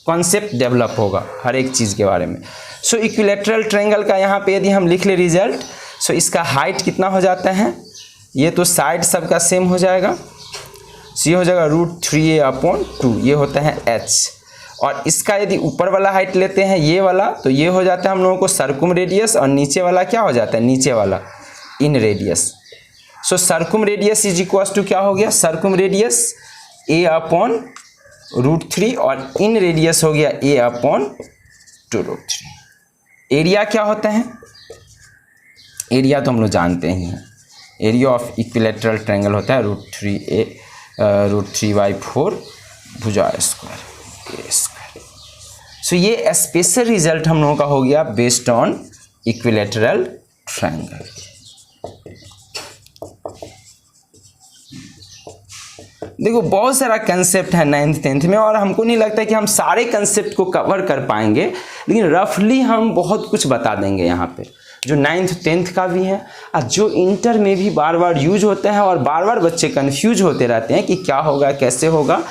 कॉन्सेप्ट डेवलप होगा हर एक चीज़ के बारे में। सो इक्विलैटरल ट्रायंगल का यहाँ पे यदि हम लिख ले रिजल्ट, सो इसका हाइट कितना हो जाता है, ये तो साइड सबका सेम हो जाएगा, सो ये हो जाएगा √3a/2, ये होता है h। और इसका यदि ऊपर वाला हाइट लेते हैं ये वाला, तो ये हो जाता है हम लोगों को सर्कुम रेडियस, और नीचे वाला क्या हो जाता है, नीचे वाला inradius. So circumradius is equal to क्या हो गया, सर्कुम रेडियस a/√3, और इन रेडियस हो गया a/2√3। एरिया क्या होता है, एरिया तो हम लोग जानते ही हैं, एरिया ऑफ इक्विलैटरल ट्रायंगल होता है √3/4 भुजा स्क्वायर ए स्क्वायर। सो ये स्पेशल रिजल्ट हम लोगों का हो गया बेस्ड ऑन इक्विलैटरल ट्रायंगल। देखो बहुत सारा कंसेप्ट है 9th 10th में, और हमको नहीं लगता कि हम सारे कंसेप्ट को कवर कर पाएंगे, लेकिन रफली हम बहुत कुछ बता देंगे यहाँ पे, जो 9th 10th का भी है और जो इंटर में भी बार बार यूज होते हैं, और बार बार बच्चे कंफ्यूज होते रहते हैं कि क्या होगा कैसे होगा।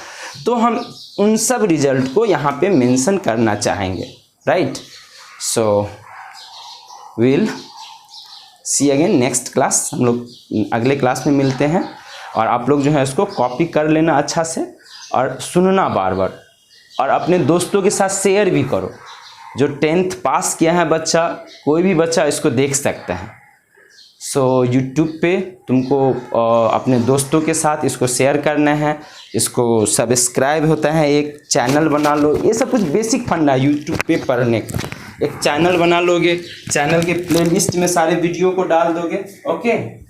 तो हम उन सब रिजल्ट को यहाँ पे मेंशन करना चाहेंगे, right. So will see again next class, हम लोग अगले क्लास में मिलते हैं। और आप लोग जो है इसको कॉपी कर लेना अच्छा से, और सुनना बार बार, और अपने दोस्तों के साथ शेयर भी करो। जो 10th पास किया है बच्चा, कोई भी बच्चा इसको देख सकता है। सो यूट्यूब पे तुमको अपने दोस्तों के साथ इसको शेयर करना है, इसको सब्सक्राइब होता है, एक चैनल बना लो। ये सब कुछ बेसिक फंडा यूट्यूब पे पढ़ने का। एक चैनल बना लोगे, चैनल के प्लेलिस्ट में सारे वीडियो को डाल दोगे, ओके।